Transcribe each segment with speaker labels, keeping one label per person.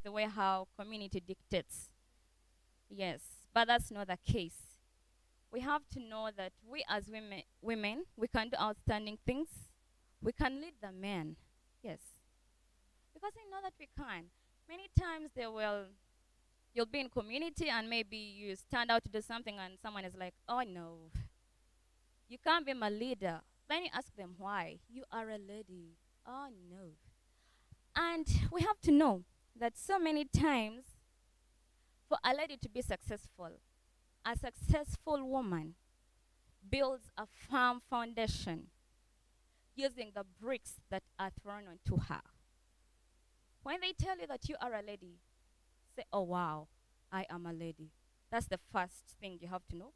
Speaker 1: the way how community dictates. Yes, but that's not the case. We have to know that we as women, we can do outstanding things. We can lead the men. Yes, because I know that we can. Many times you'll be in community and maybe you stand out to do something and someone is like, oh no, you can't be my leader. Then you ask them why. You are a lady. Oh no. And we have to know that so many times for a lady to be successful, a successful woman builds a firm foundation using the bricks that are thrown onto her. When they tell you that you are a lady, say, oh wow, I am a lady. That's the first thing you have to know.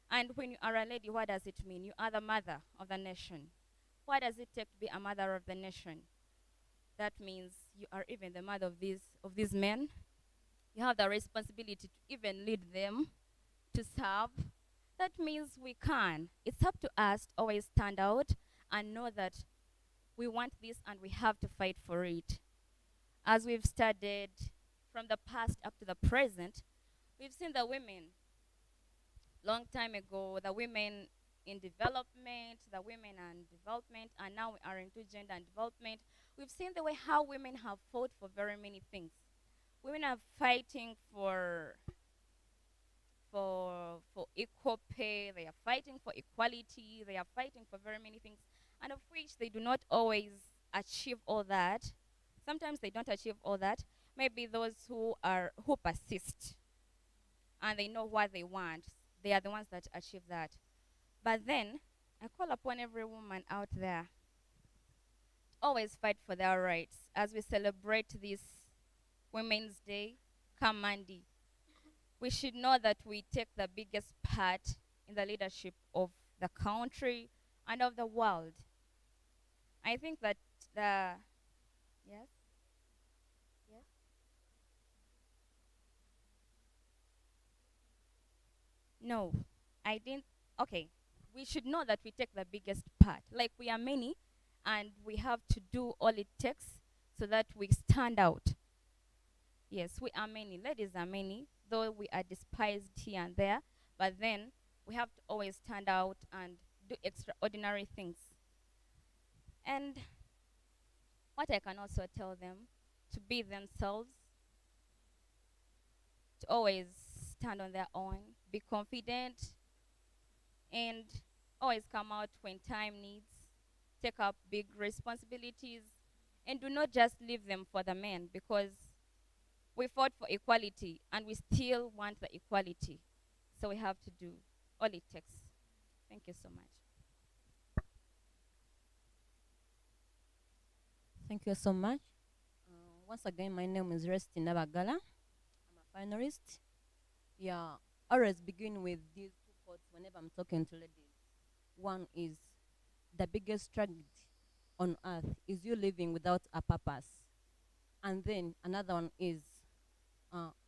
Speaker 1: And when you are a lady, what does it mean? You are the mother of the nation. What does it take to be a mother of the nation? That means you are even the mother of these men. You have the responsibility to even lead them, to serve. That means we can. It's up to us to always stand out and know that we want this and we have to fight for it. As we've studied from the past up to the present, we've seen the women long time ago, the women in development, the women and development, and now we are into gender and development. We've seen the way how women have fought for very many things. Women are fighting for equal pay, they are fighting for equality, they are fighting for very many things, and of which they do not always achieve all that. Sometimes they don't achieve all that. Maybe those who persist and they know what they want, they are the ones that achieve that. But then I call upon every woman out there to always fight for their rights as we celebrate this Women's Day come Monday. We should know that we take the biggest part in the leadership of the country and of the world. I think that the yes, yes. No, I didn't. Okay, we should know that we take the biggest part. Like we are many, and we have to do all it takes so that we stand out. Yes, we are many. Ladies are many, though we are despised here and there. But then we have to always stand out and do extraordinary things. And what I can also tell them to be themselves, to always stand on their own, be confident, and always come out when time needs, take up big responsibilities, and do not just leave them for the men because we fought for equality and we still want the equality. So we have to do all it takes. Thank you so much.
Speaker 2: Thank you so much. Once again, my name is Resti Nabagala. I'm a finalist. Yeah, always begin with these two quotes whenever I'm talking to ladies. One is the biggest tragedy on earth is you living without a purpose. And then another one is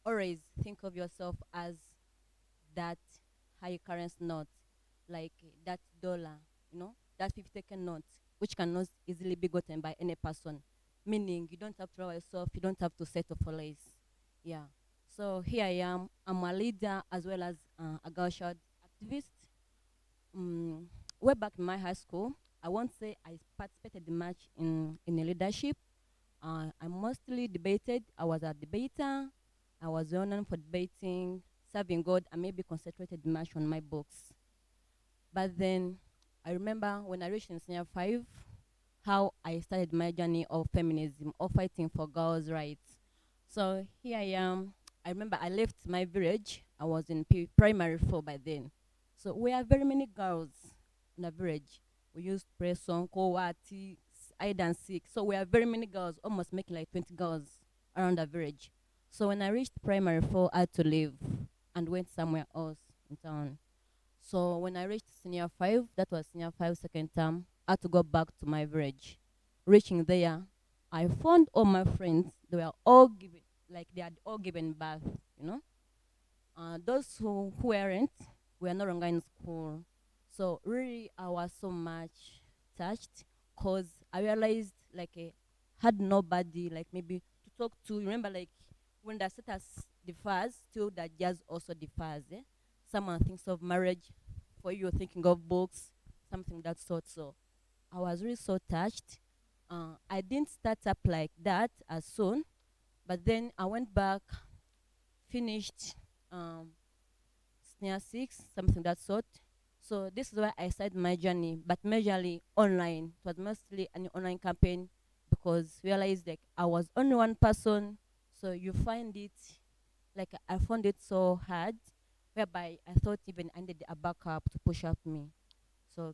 Speaker 2: always think of yourself as that high currency note, like that dollar, that 50 second note, which cannot easily be gotten by any person. Meaning you don't have to rely yourself, you don't have to settle for less. Yeah. So here I am. I'm a leader as well as a girl child activist. Mm, way back in my high school, I won't say I participated much in a leadership. I mostly debated. I was a debater. I was well known for debating, serving God, and maybe concentrated much on my books. But then I remember when I reached in senior 5, how I started my journey of feminism, of fighting for girls' rights. So here I am. I remember I left my village. I was in primary 4 by then. So we are very many girls in the village. We used to play song, kowati, hide and seek. So we are very many girls, almost making like 20 girls around the village. So when I reached primary 4, I had to leave and went somewhere else in town. So when I reached senior 5, that was senior 5 second term, I had to go back to my village. Reaching there, I found all my friends. They were all given, like they had all given birth, you know. Those who weren't were no longer in school. So really, I was so much touched because I realized like I had nobody like maybe to talk to. Remember, like when the status differs, still the jazz also differs. Eh? Someone thinks of marriage, for you thinking of books, something that sort. So I was really so touched. I didn't start up like that as soon, but then I went back, finished um, SNEA 6, something that sort. So this is where I started my journey, but majorly online. It was mostly an online campaign because realized like I was only one person. So you find it like I found it so hard, whereby I thought even I needed a backup to push up me. So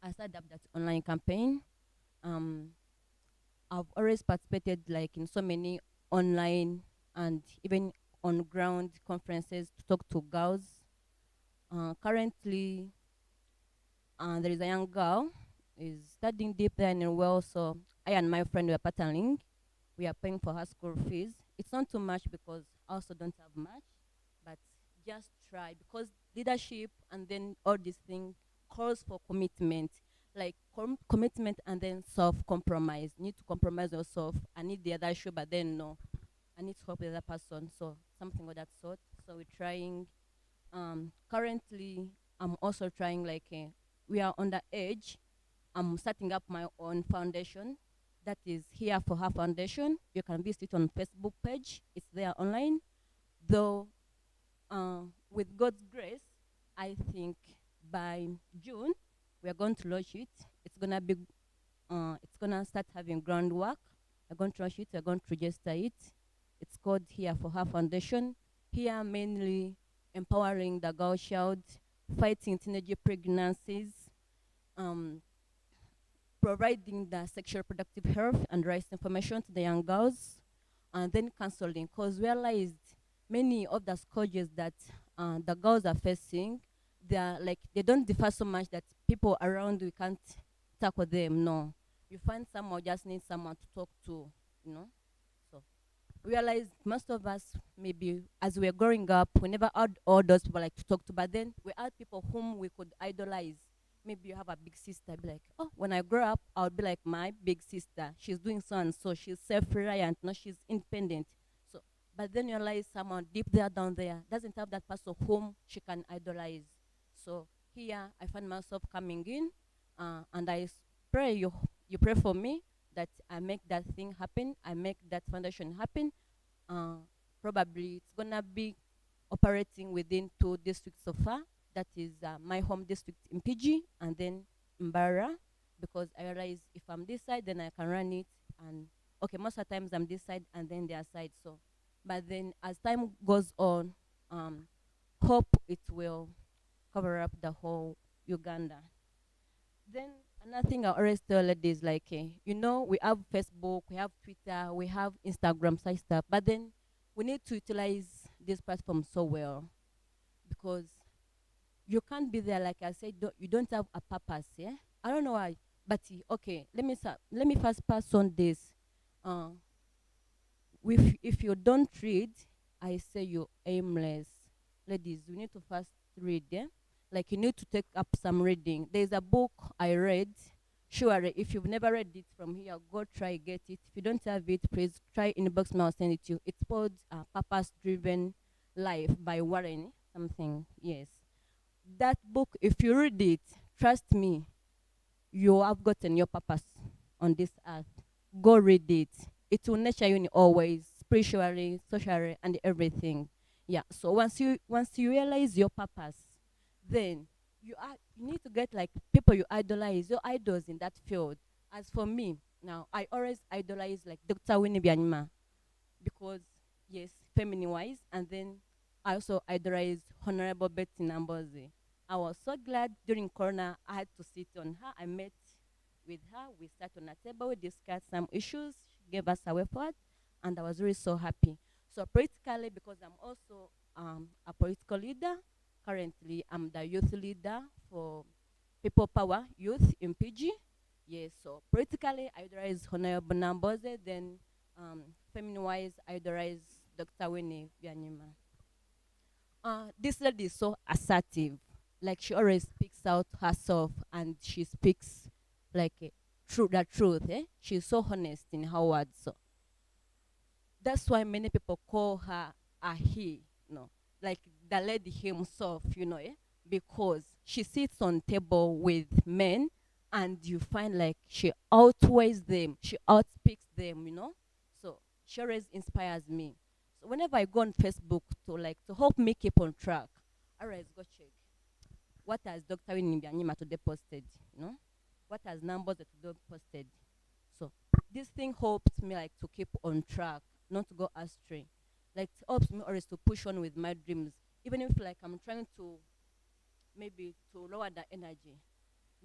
Speaker 2: I started up that online campaign. Um, I've always participated like in so many online and even on ground conferences to talk to girls. Currently, there is a young girl is studying deep there in Wales. So I and my friend were partnering. We are paying for her school fees. It's not too much because I also don't have much, but just try because leadership and then all these things calls for commitment, like commitment and then self-compromise. You need to compromise yourself. I need the other shoe, but then no, I need to help the other person. So something of that sort. So we're trying. Currently, I'm also trying like we are on the edge. I'm setting up my own foundation that is Here for Her Foundation. You can visit on Facebook page. It's there online. Though with God's grace, I think by June we are going to launch it. It's gonna start having groundwork. We're going to launch it. We're going to register it. It's called Here for Her Foundation. Here mainly empowering the girl child, fighting teenage pregnancies, um, providing the sexual reproductive health and rights information to the young girls, and then counseling. Because realized many of the scourges that the girls are facing, they don't differ so much that people around we can't tackle them. No, you find someone just need someone to talk to, you know. So realize most of us maybe as we're growing up, we never had all those people like to talk to, but then we had people whom we could idolize. Maybe you have a big sister, be like, oh, when I grow up, I'll be like my big sister. She's doing so and so. She's self-reliant. No, she's independent. So, but then you realize someone deep there, down there, doesn't have that person whom she can idolize. So here, I find myself coming in, and pray you pray for me that I make that thing happen. I make that foundation happen. Uh, Probably it's gonna be operating within 2 districts so far. That is my home district in PG and then Mbara, because I realize if I'm this side, then I can run it. And okay, most of the times I'm this side and then their side. So, but then as time goes on, hope it will cover up the whole Uganda. Then another thing I always tell ladies like, we have Facebook, we have Twitter, we have Instagram, such stuff, but then we need to utilize this platform so well because you can't be there like I said. You don't have a purpose. Yeah, I don't know why, but okay. Let me first pass on this. Uh, if you don't read, I say you're aimless. Ladies, you need to first read. Yeah, like you need to take up some reading. There's a book I read. Sure, if you've never read it from here, go try get it. If you don't have it, please try inbox me. I'll send it to you. It's called Purpose Driven Life by Warren something. Yes, that book, if you read it, trust me, you have gotten your purpose on this earth. Go read it. It will nurture you in all ways, spiritually, socially, and everything. Yeah. So once you realize your purpose, then you need to get like people you idolize, your idols in that field. As for me, now I always idolize like Dr. Winnie Byanyima because yes, feminine wise, and then I also idolized Honorable Betty Nambozi. I was so glad during Corona I had to sit on her. I met with her. We sat on a table. We discussed some issues. She gave us a way forward, and I was really so happy. So politically, because I'm also a political leader. Currently, I'm the youth leader for People Power Youth in PG. Yes. So politically, I idolize Honorable Nambozi. Then feminine-wise, I idolize Dr. Winnie Byanyima. This lady is so assertive. Like she always speaks out herself and she speaks like the truth. She's so honest in her words. So That's why many people call her a he, like the lady himself, because she sits on table with men, and you find like she outweighs them, she outspeaks them, So she always inspires me. So whenever I go on Facebook to help me keep on track, I always go check what has Dr. Winnie Bianyima today posted, what has Numbers today posted. So this thing helps me like to keep on track, not to go astray. Like it helps me always to push on with my dreams, even if like I'm trying to maybe to lower the energy.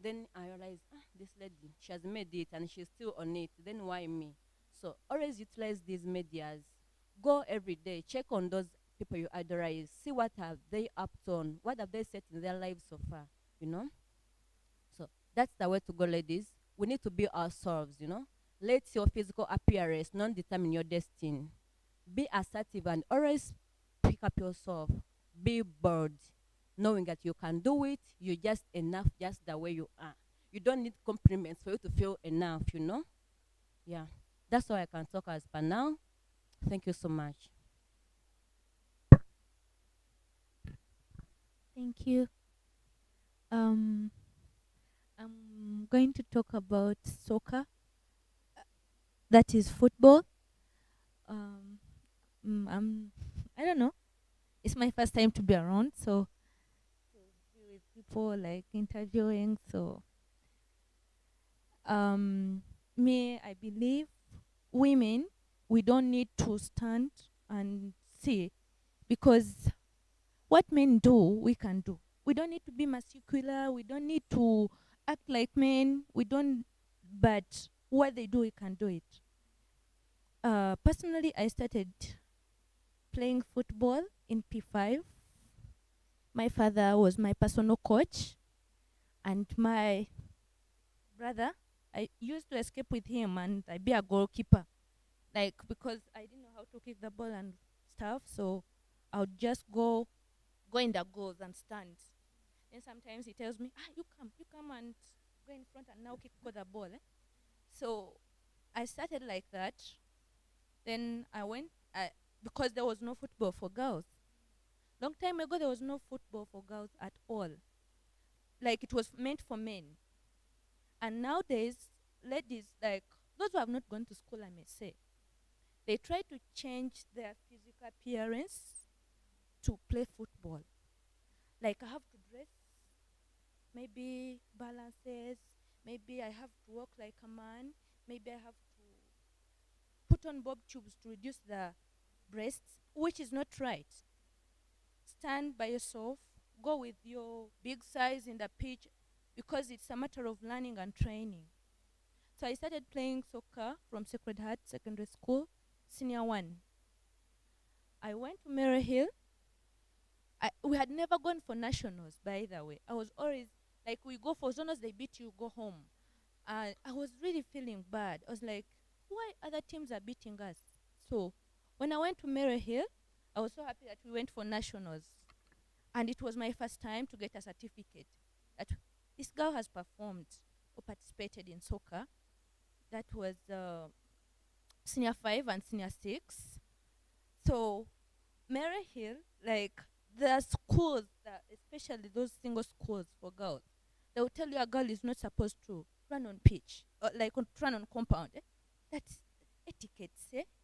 Speaker 2: Then I realize, this lady, she has made it and she's still on it. Then why me? So always utilize these medias. Go every day, check on those people you idolize, see what have they up to on, what have they set in their lives so far, you know. So that's the way to go, ladies. We need to be ourselves, Let your physical appearance not determine your destiny. Be assertive and always pick up yourself. Be bold, knowing that you can do it. You're just enough, just the way you are. You don't need compliments for you to feel enough, Yeah, that's all I can talk as per now. Thank you so much.
Speaker 3: Thank you. Um, I'm going to talk about soccer. That is football. Um, I'm. I don't know. It's my first time to be around, so to be with people like interviewing. So, um, me, I believe women, we don't need to stand and see, because what men do, we can do. We don't need to be muscular. We don't need to act like men. We don't, but what they do, we can do it. Personally, I started playing football in P5. My father was my personal coach, and my brother, I used to escape with him and I be a goalkeeper. Like, because I didn't know how to kick the ball and stuff, so I would just go in the goals and stand. Then sometimes he tells me, you come and go in front and now kick for the ball. So I started like that. Then I went, because there was no football for girls. Long time ago, there was no football for girls at all. Like, it was meant for men. And nowadays, ladies, like those who have not gone to school, I may say, they try to change their physical appearance to play football. Like, I have to dress, maybe balances, maybe I have to walk like a man, maybe I have to put on bob tubes to reduce the breasts, which is not right. Stand by yourself, go with your big size in the pitch, because it's a matter of learning and training. So I started playing soccer from Sacred Heart Secondary School, Senior 1. I went to Mary Hill. We had never gone for nationals, by the way. I was always, like, we go for zones, they beat you, go home. I was really feeling bad. I was like, why other teams are beating us? So when I went to Mary Hill, I was so happy that we went for nationals. And it was my first time to get a certificate that this girl has performed or participated in soccer. That was Senior 5 and Senior 6. So Mary Hill, like, the schools, especially those single schools for girls, they will tell you a girl is not supposed to run on pitch, or like run on compound. That's etiquette,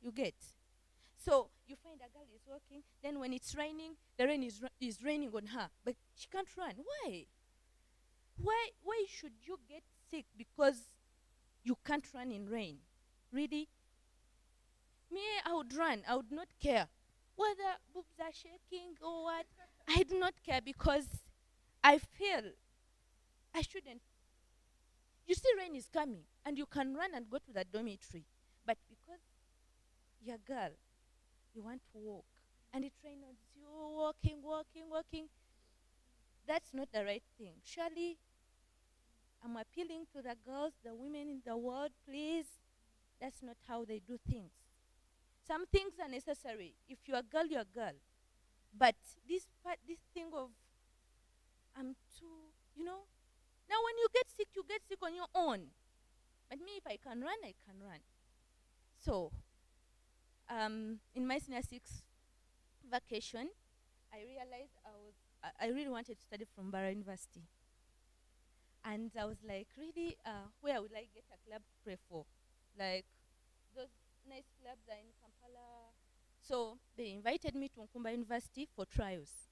Speaker 3: you get. So you find a girl is walking, then when it's raining, the rain is raining on her, but she can't run. Why? Why should you get sick because you can't run in rain? Really? Me, I would run. I would not care whether boobs are shaking or what. I do not care, because I feel I shouldn't. You see, rain is coming, and you can run and go to the dormitory, but because you're a girl, you want to walk, and it rains on you, walking. That's not the right thing. Surely, I'm appealing to the girls, the women in the world, please. That's not how they do things. Some things are necessary. If you're a girl, you're a girl. But this thing of I'm too, Now when you get sick on your own. But me, if I can run, I can run. So in my senior six vacation, I realized I really wanted to study from Bahrain University. And I was like, really, where would I get a club to pray for? Like, those nice clubs are in Kampala. So they invited me to Nkumba University for trials.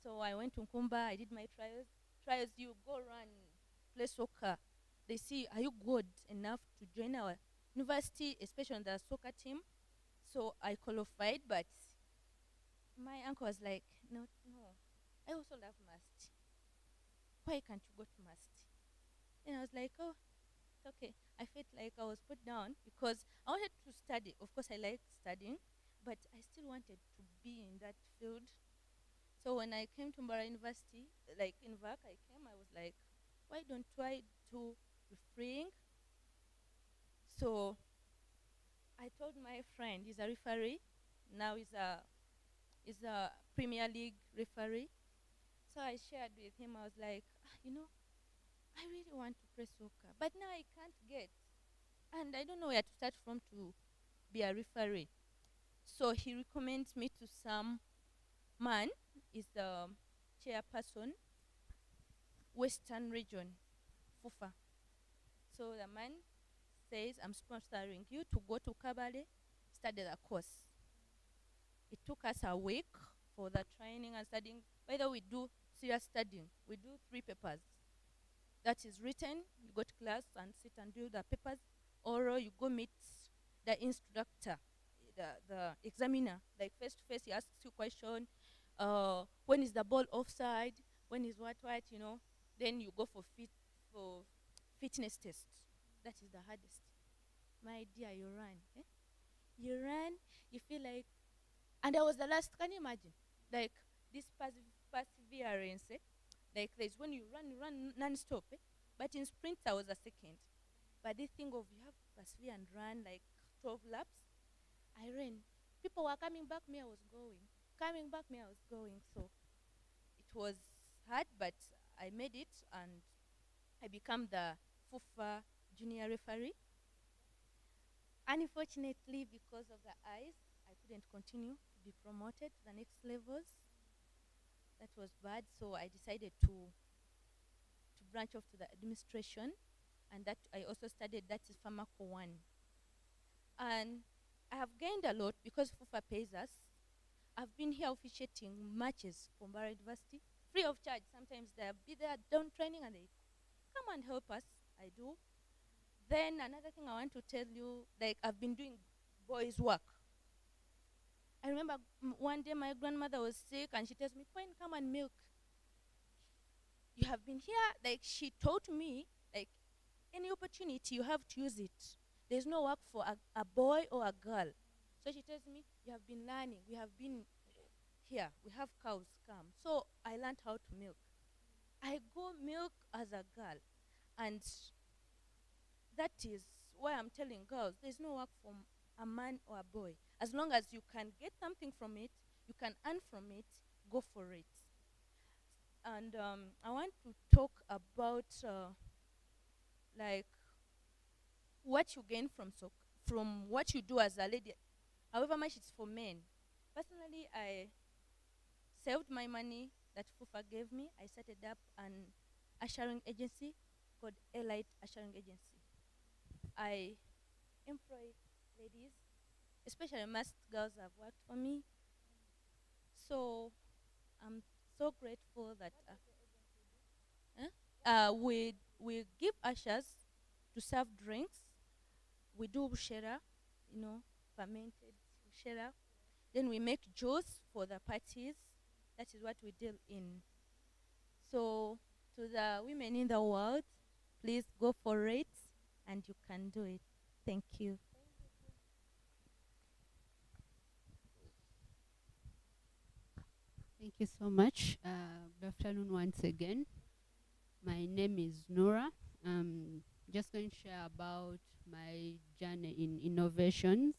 Speaker 3: So I went to Nkumba, I did my trials. Trials, you go run, play soccer. They see, are you good enough to join our university, especially on the soccer team? So I qualified, but my uncle was like, no, no, I also love must. Why can't you go to must? And I was like, oh, it's okay. I felt like I was put down because I wanted to study. Of course, I like studying, but I still wanted to be in that field. So when I came to Mbara University, like in VAC, I was like, why don't I do refereeing? So I told my friend, he's a referee, now he's a Premier League referee. So I shared with him, I was like, I really want to play soccer, but now I can't get, and I don't know where to start from to be a referee. So he recommends me to some man, is the chairperson, Western Region, FUFA. So the man says, I'm sponsoring you to go to Kabale, study the course. It took us a week for the training and studying. By the way, we do serious studying. We do 3 papers. That is written, you go to class and sit and do the papers, or you go meet the instructor, the examiner, like face to face. He asks you question, when is the ball offside, when is what, then you go for fitness test. That is the hardest. My dear, you run. You run, you feel like, and I was the last, can you imagine? Like, this perseverance, like there's when you run non-stop, but in sprint I was a second. But this thing of you have to persevere and run like 12 laps, I ran. People were coming back, me I was going. Coming back, me I was going. So it was hard, but I made it, and I became the FUFA junior referee. Unfortunately, because of the eyes, I couldn't continue to be promoted to the next levels. That was bad, so I decided to branch off to the administration, and that I also studied, that is Pharmaco 1. And I have gained a lot because FUFA pays us. I've been here officiating matches for Mbara University, free of charge. Sometimes they'll be there down training and they come and help us. I do. Then another thing I want to tell you, like I've been doing boys' work. I remember one day my grandmother was sick and she tells me, Queen, come and milk. You have been here, like she taught me, like any opportunity you have to use it. There's no work for a boy or a girl. So she tells me, you have been learning, we have been here, we have cows, come. So I learned how to milk. I go milk as a girl, and that is why I'm telling girls, there's no work for a man or a boy. As long as you can get something from it, you can earn from it, go for it. And I want to talk about like what you gain from what you do as a lady, however much it's for men. Personally, I saved my money that FUFA gave me. I started up an ushering agency called Elite Ushering Agency. I employ ladies, especially most girls have worked for me. So I'm so grateful that we give ushers to serve drinks. We do bushera, fermented bushera. Then we make juice for the parties. That is what we deal in. So to the women in the world, please go for it, and you can do it. Thank you.
Speaker 4: Thank you so much. Good afternoon once again. My name is Nora. I'm just going to share about my journey in innovations.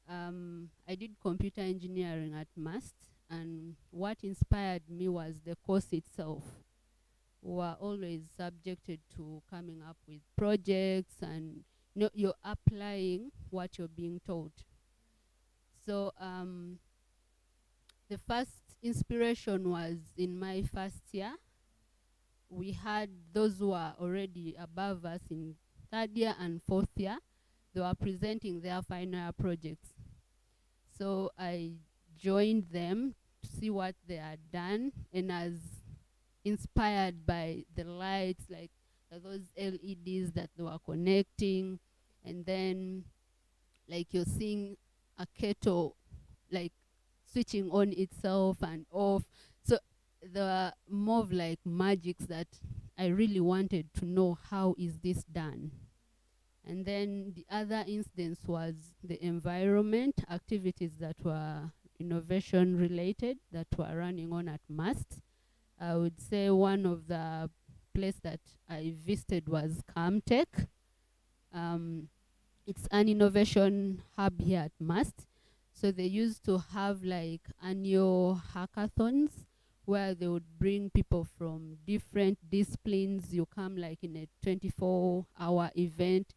Speaker 4: I did computer engineering at MAST, and what inspired me was the course itself. We were always subjected to coming up with projects, and you're applying what you're being taught. So the first inspiration was in my first year. We had those who are already above us in third year and fourth year. They were presenting their final year projects. So I joined them to see what they had done, and as inspired by the lights, like those LEDs that they were connecting, and then like you're seeing a kettle like switching on itself and off. So there were more of like magics that I really wanted to know, how is this done? And then the other instance was the environment activities that were innovation related that were running on at MAST. I would say one of the place that I visited was Camtech. It's an innovation hub here at MAST. So they used to have like annual hackathons where they would bring people from different disciplines. You come like in a 24-hour event,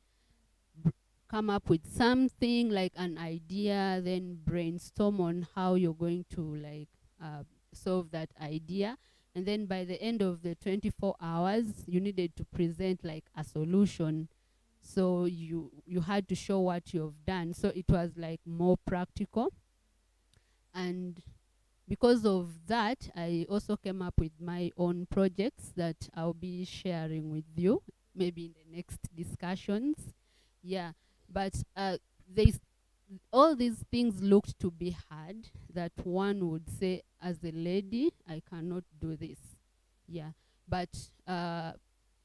Speaker 4: come up with something like an idea, then brainstorm on how you're going to like solve that idea. And then by the end of the 24 hours, you needed to present like a solution. So you had to show what you've done. So it was like more practical. And because of that, I also came up with my own projects that I'll be sharing with you, maybe in the next discussions. Yeah, but there's all these things looked to be hard that one would say, as a lady, I cannot do this. Yeah, but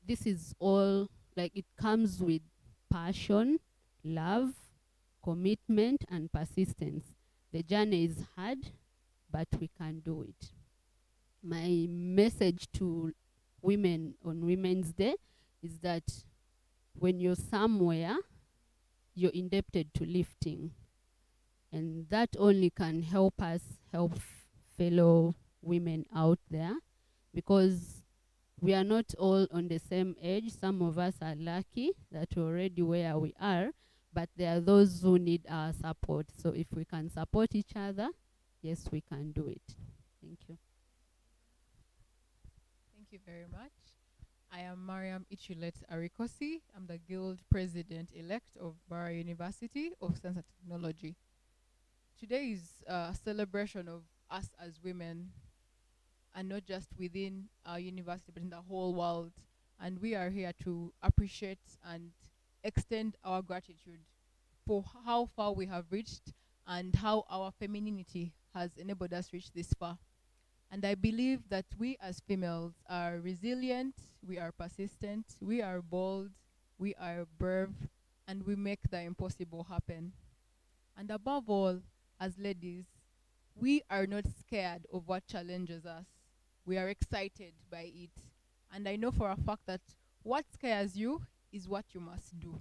Speaker 4: this is all like it comes with passion, love, commitment, and persistence. The journey is hard, but we can do it. My message to women on Women's Day is that when you're somewhere, you're indebted to lifting. And that only can help us help fellow women out there, because we are not all on the same age. Some of us are lucky that we're already where we are, but there are those who need our support. So if we can support each other, yes, we can do it. Thank you.
Speaker 5: Thank you very much. I am Mariam Ichulet Arikosi. I'm the Guild President-elect of Bahrain University of Science and Technology. Today is a celebration of us as women, and not just within our university, but in the whole world. And we are here to appreciate and extend our gratitude for how far we have reached and how our femininity has enabled us reach this far. And I believe that we as females are resilient, we are persistent, we are bold, we are brave, and we make the impossible happen. And above all, as ladies, we are not scared of what challenges us. We are excited by it. And I know for a fact that what scares you is what you must do.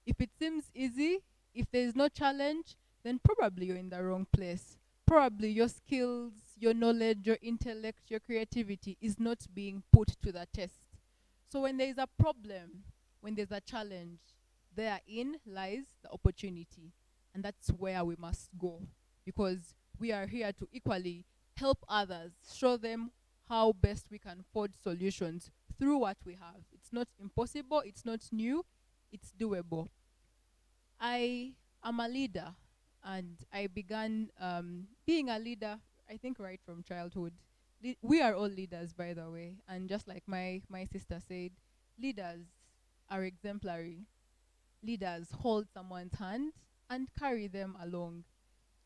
Speaker 5: If it seems easy, if there is no challenge, then probably you're in the wrong place. Probably your skills, your knowledge, your intellect, your creativity is not being put to the test. So when there is a problem, when there's a challenge, therein lies the opportunity. And that's where we must go, because we are here to equally help others, show them how best we can forge solutions through what we have. It's not impossible, it's not new, it's doable. I am a leader, and I began being a leader, I think, right from childhood. We are all leaders, by the way, and just like my sister said, leaders are exemplary. Leaders hold someone's hand and carry them along.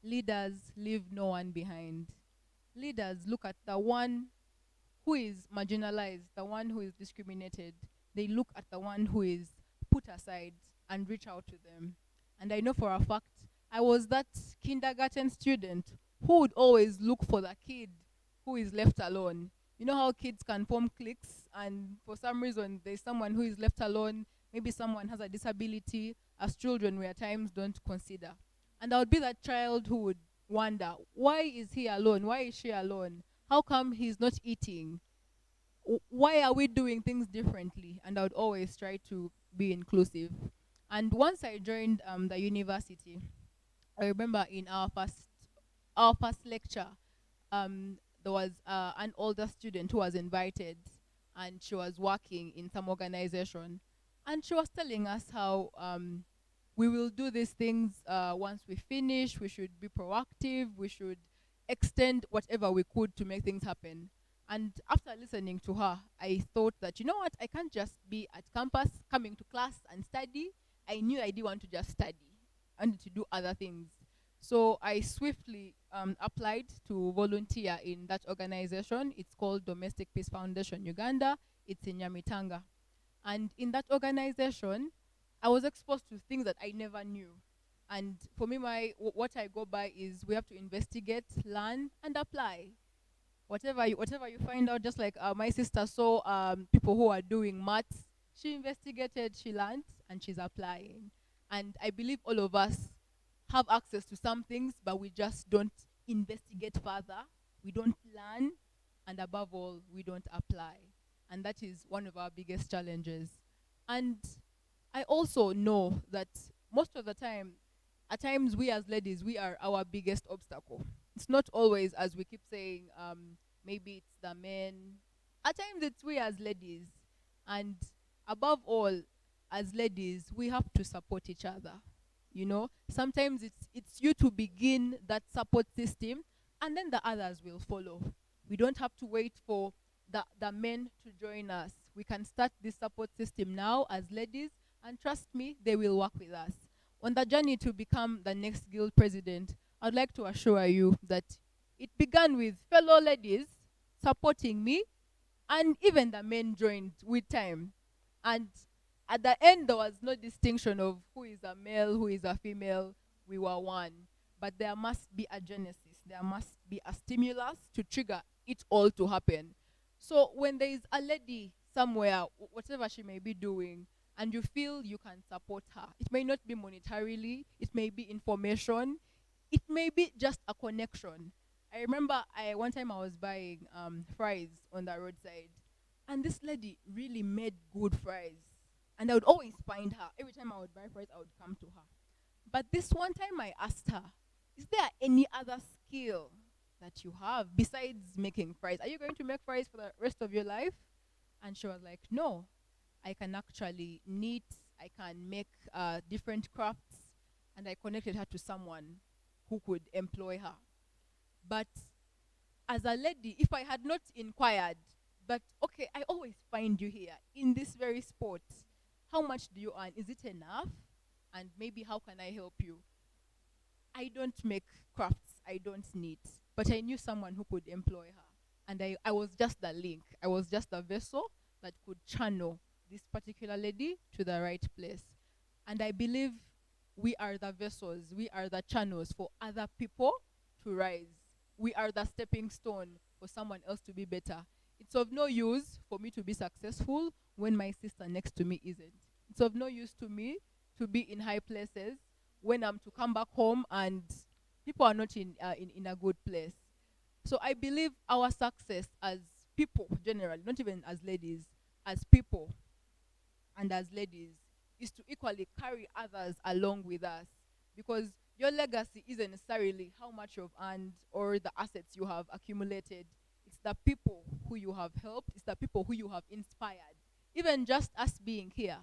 Speaker 5: Leaders leave no one behind. Leaders look at the one who is marginalized, the one who is discriminated. They look at the one who is put aside and reach out to them. And I know for a fact, I was that kindergarten student who would always look for the kid who is left alone. You know how kids can form cliques, and for some reason there's someone who is left alone, maybe someone has a disability. As children, we at times don't consider. And I would be that child who would wonder, why is he alone? Why is she alone? How come he's not eating? Why are we doing things differently? And I would always try to be inclusive. And once I joined the university, I remember in our first lecture, there was an older student who was invited, and she was working in some organization, and she was telling us how we will do these things once we finish. We should be proactive. We should extend whatever we could to make things happen. And after listening to her, I thought that, you know what, I can't just be at campus coming to class and study. I knew I didn't want to just study. I wanted to do other things. So I swiftly applied to volunteer in that organization. It's called Domestic Peace Foundation Uganda. It's in Nyamitanga. And in that organization, I was exposed to things that I never knew. And for me, what I go by is we have to investigate, learn, and apply. Whatever you find out, just like my sister saw people who are doing maths, she investigated, she learned, and she's applying. And I believe all of us have access to some things, but we just don't investigate further. We don't learn, and above all, we don't apply. And that is one of our biggest challenges. And I also know that most of the time, at times we as ladies, we are our biggest obstacle. It's not always, as we keep saying, maybe it's the men. At times it's we as ladies. And above all, as ladies, we have to support each other. You know, sometimes it's you to begin that support system, and then the others will follow. We don't have to wait for the men to join us. We can start this support system now as ladies, and trust me, they will work with us. On the journey to become the next guild president, I'd like to assure you that it began with fellow ladies supporting me, and even the men joined with time. And at the end, there was no distinction of who is a male, who is a female. We were one. But there must be a genesis. There must be a stimulus to trigger it all to happen. So when there is a lady somewhere, whatever she may be doing, and you feel you can support her, it may not be monetarily, it may be information, it may be just a connection. I remember one time I was buying fries on the roadside, and this lady really made good fries. And I would always find her. Every time I would buy fries, I would come to her. But this one time I asked her, is there any other skill that you have besides making fries? Are you going to make fries for the rest of your life? And she was like, no, I can actually knit, I can make different crafts. And I connected her to someone who could employ her. But as a lady, if I had not inquired, but okay, I always find you here in this very spot, how much do you earn? Is it enough? And maybe how can I help you? I don't make crafts, I don't knit, but I knew someone who could employ her. And I was just the link. I was just the vessel that could channel this particular lady to the right place. And I believe we are the vessels, we are the channels for other people to rise. We are the stepping stone for someone else to be better. It's of no use for me to be successful when my sister next to me isn't. It's of no use to me to be in high places when I'm to come back home and people are not in a good place. So I believe our success as people generally, not even as ladies, as people and as ladies, is to equally carry others along with us. Because your legacy isn't necessarily how much you've earned or the assets you have accumulated. It's the people who you have helped. It's the people who you have inspired. Even just us being here.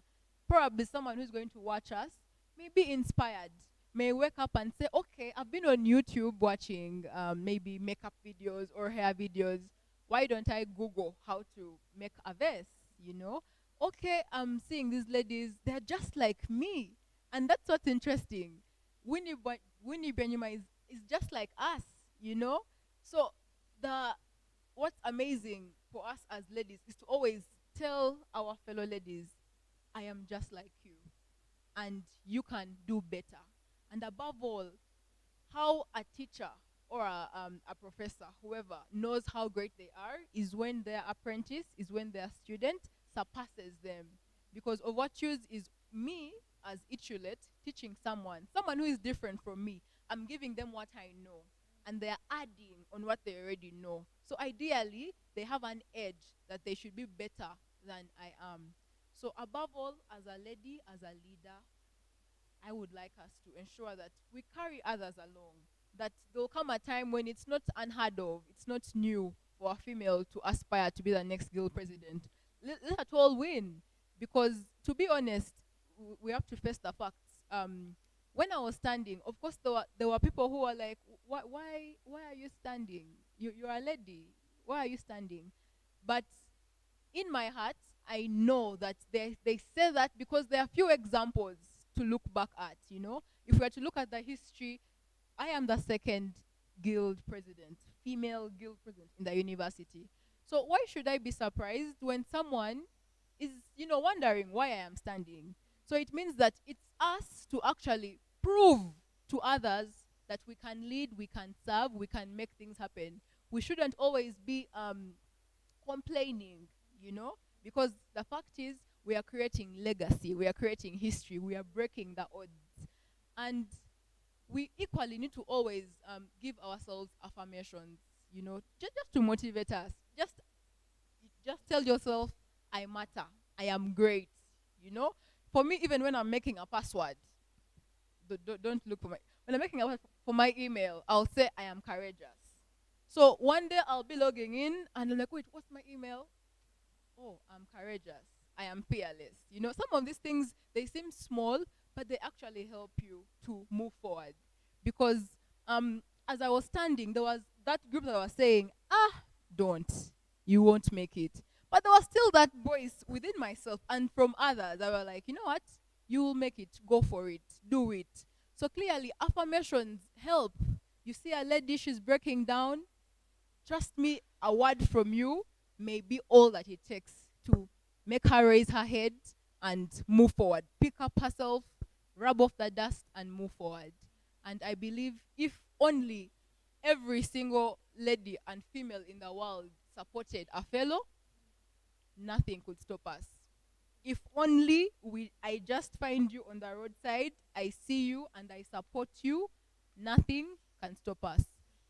Speaker 5: Probably someone who's going to watch us may be inspired, may wake up and say, okay, I've been on YouTube watching maybe makeup videos or hair videos. Why don't I Google how to make a vest, you know? Okay, I'm seeing these ladies, they're just like me. And that's what's interesting. Winnie Benyama is just like us, you know? So what's amazing for us as ladies is to always tell our fellow ladies, I am just like you, and you can do better. And above all, how a teacher or a professor, whoever, knows how great they are is when their apprentice, is when their student surpasses them. Because of what choose is me as Ichulet teaching someone who is different from me. I'm giving them what I know, and they're adding on what they already know. So ideally, they have an edge that they should be better than I am. So above all, as a lady, as a leader, I would like us to ensure that we carry others along. That there'll come a time when it's not unheard of, it's not new for a female to aspire to be the next guild president. Let us all win. Because to be honest, we have to face the facts. When I was standing, of course, there were people who were like, why are you standing? You're a lady. Why are you standing? But in my heart, I know that they say that because there are few examples to look back at. If we are to look at the history, I am the second guild president, female guild president in the university. So why should I be surprised when someone is, wondering why I am standing? So it means that it's us to actually prove to others that we can lead, we can serve, we can make things happen. We shouldn't always be complaining, because the fact is we are creating legacy, we are creating history, we are breaking the odds. And we equally need to always give ourselves affirmations, just to motivate us. Just tell yourself, I matter, I am great, For me, even when I'm making a password, don't look for when I'm making a password for my email, I'll say I am courageous. So one day I'll be logging in and I'm like, wait, what's my email? Oh, I'm courageous. I am fearless. Some of these things, they seem small, but they actually help you to move forward. Because as I was standing, there was that group that was saying, don't. You won't make it. But there was still that voice within myself and from others that were like, you know what? You will make it. Go for it. Do it. So clearly, affirmations help. You see a lady, she's breaking down. Trust me, a word from you may be all that it takes to make her raise her head and move forward. Pick up herself, rub off the dust, and move forward. And I believe if only every single lady and female in the world supported a fellow, nothing could stop us. If only I just find you on the roadside, I see you and I support you, nothing can stop us.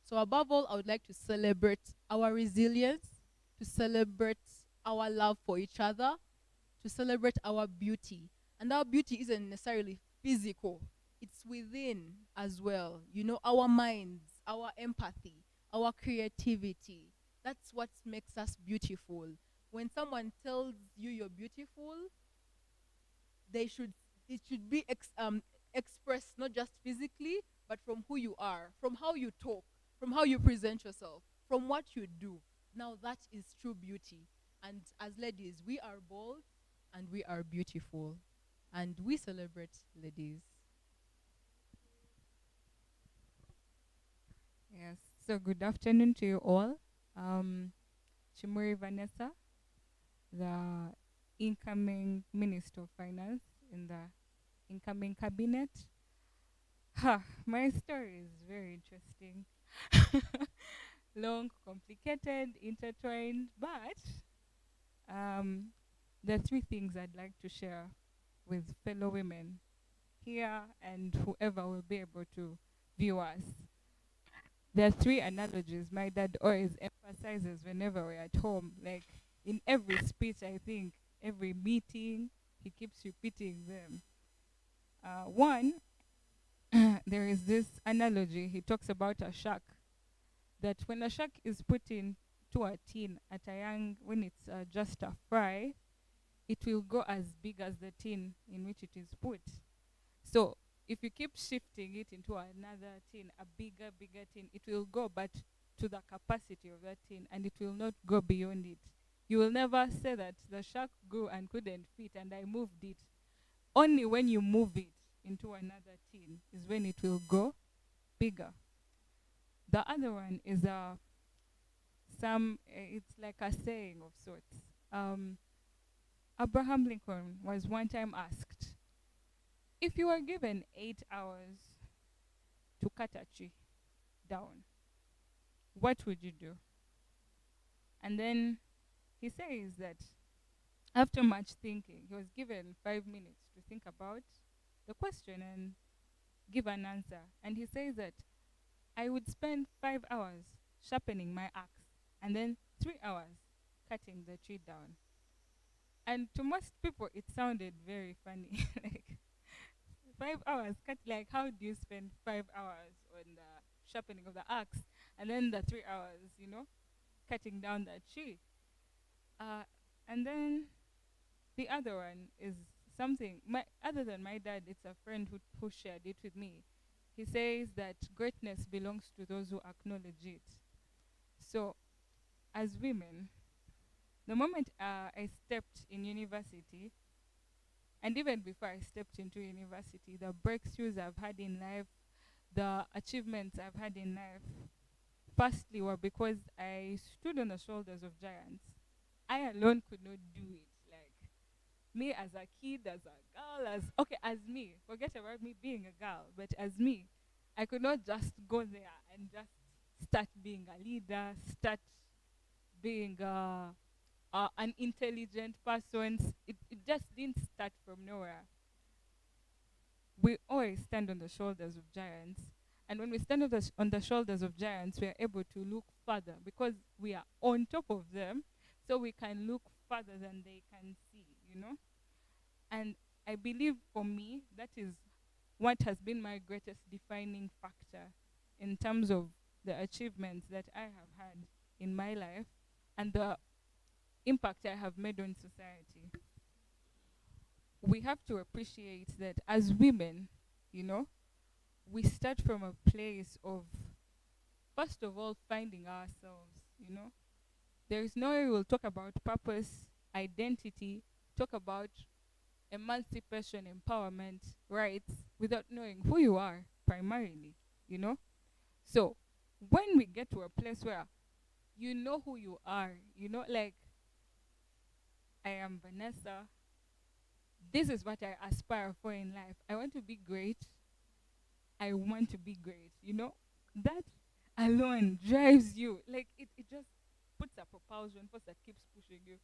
Speaker 5: So above all, I would like to celebrate our resilience, to celebrate our love for each other, to celebrate our beauty. And our beauty isn't necessarily physical. It's within as well. Our minds, our empathy, our creativity. That's what makes us beautiful. When someone tells you you're beautiful, it should be expressed not just physically, but from who you are, from how you talk, from how you present yourself, from what you do. Now that is true beauty. And as ladies, we are bold and we are beautiful. And we celebrate ladies.
Speaker 6: Yes. So good afternoon to you all. Chimuri Vanessa, the incoming Minister of Finance in the incoming cabinet. My story is very interesting. Long, complicated, intertwined, but there are three things I'd like to share with fellow women here and whoever will be able to view us. There are three analogies my dad always emphasizes whenever we're at home. Like in every speech, I think, every meeting, he keeps repeating them. One, there is this analogy. He talks about a shark. That when a shark is put into a tin at a young, when it's just a fry, it will go as big as the tin in which it is put. So if you keep shifting it into another tin, a bigger tin, it will go but to the capacity of that tin and it will not go beyond it. You will never say that the shark grew and couldn't fit and I moved it. Only when you move it into another tin is when it will go bigger. The other one is it's like a saying of sorts. Abraham Lincoln was one time asked, if you were given 8 hours to cut a tree down, what would you do? And then he says that after much thinking, he was given 5 minutes to think about the question and give an answer. And he says that I would spend 5 hours sharpening my axe and then 3 hours cutting the tree down. And to most people, it sounded very funny. Like 5 hours cut, like how do you spend 5 hours on the sharpening of the axe and then the 3 hours, cutting down that tree? And then the other one is something other than my dad, it's a friend who shared it with me. He says that greatness belongs to those who acknowledge it. So as women, the moment I stepped in university, and even before I stepped into university, the breakthroughs I've had in life, the achievements I've had in life, firstly were because I stood on the shoulders of giants. I alone could not do it. Like, me as a kid, as a girl, as me, forget about me being a girl, but as me, I could not just go there and just start being a leader, start being an intelligent person. It just didn't start from nowhere. We always stand on the shoulders of giants. And when we stand on the shoulders of giants, we are able to look further because we are on top of them, so we can look further than they can see. And I believe for me, that is what has been my greatest defining factor in terms of the achievements that I have had in my life and the impact I have made on society. We have to appreciate that as women, we start from a place of, first of all, finding ourselves. There is no way we'll talk about purpose, identity, talk about emancipation, empowerment, rights, without knowing who you are primarily. So when we get to a place where you know who you are, like, I am Vanessa, this is what I aspire for in life. I want to be great. I want to be great. That alone drives you. Like, it just puts a propulsion force that keeps pushing you.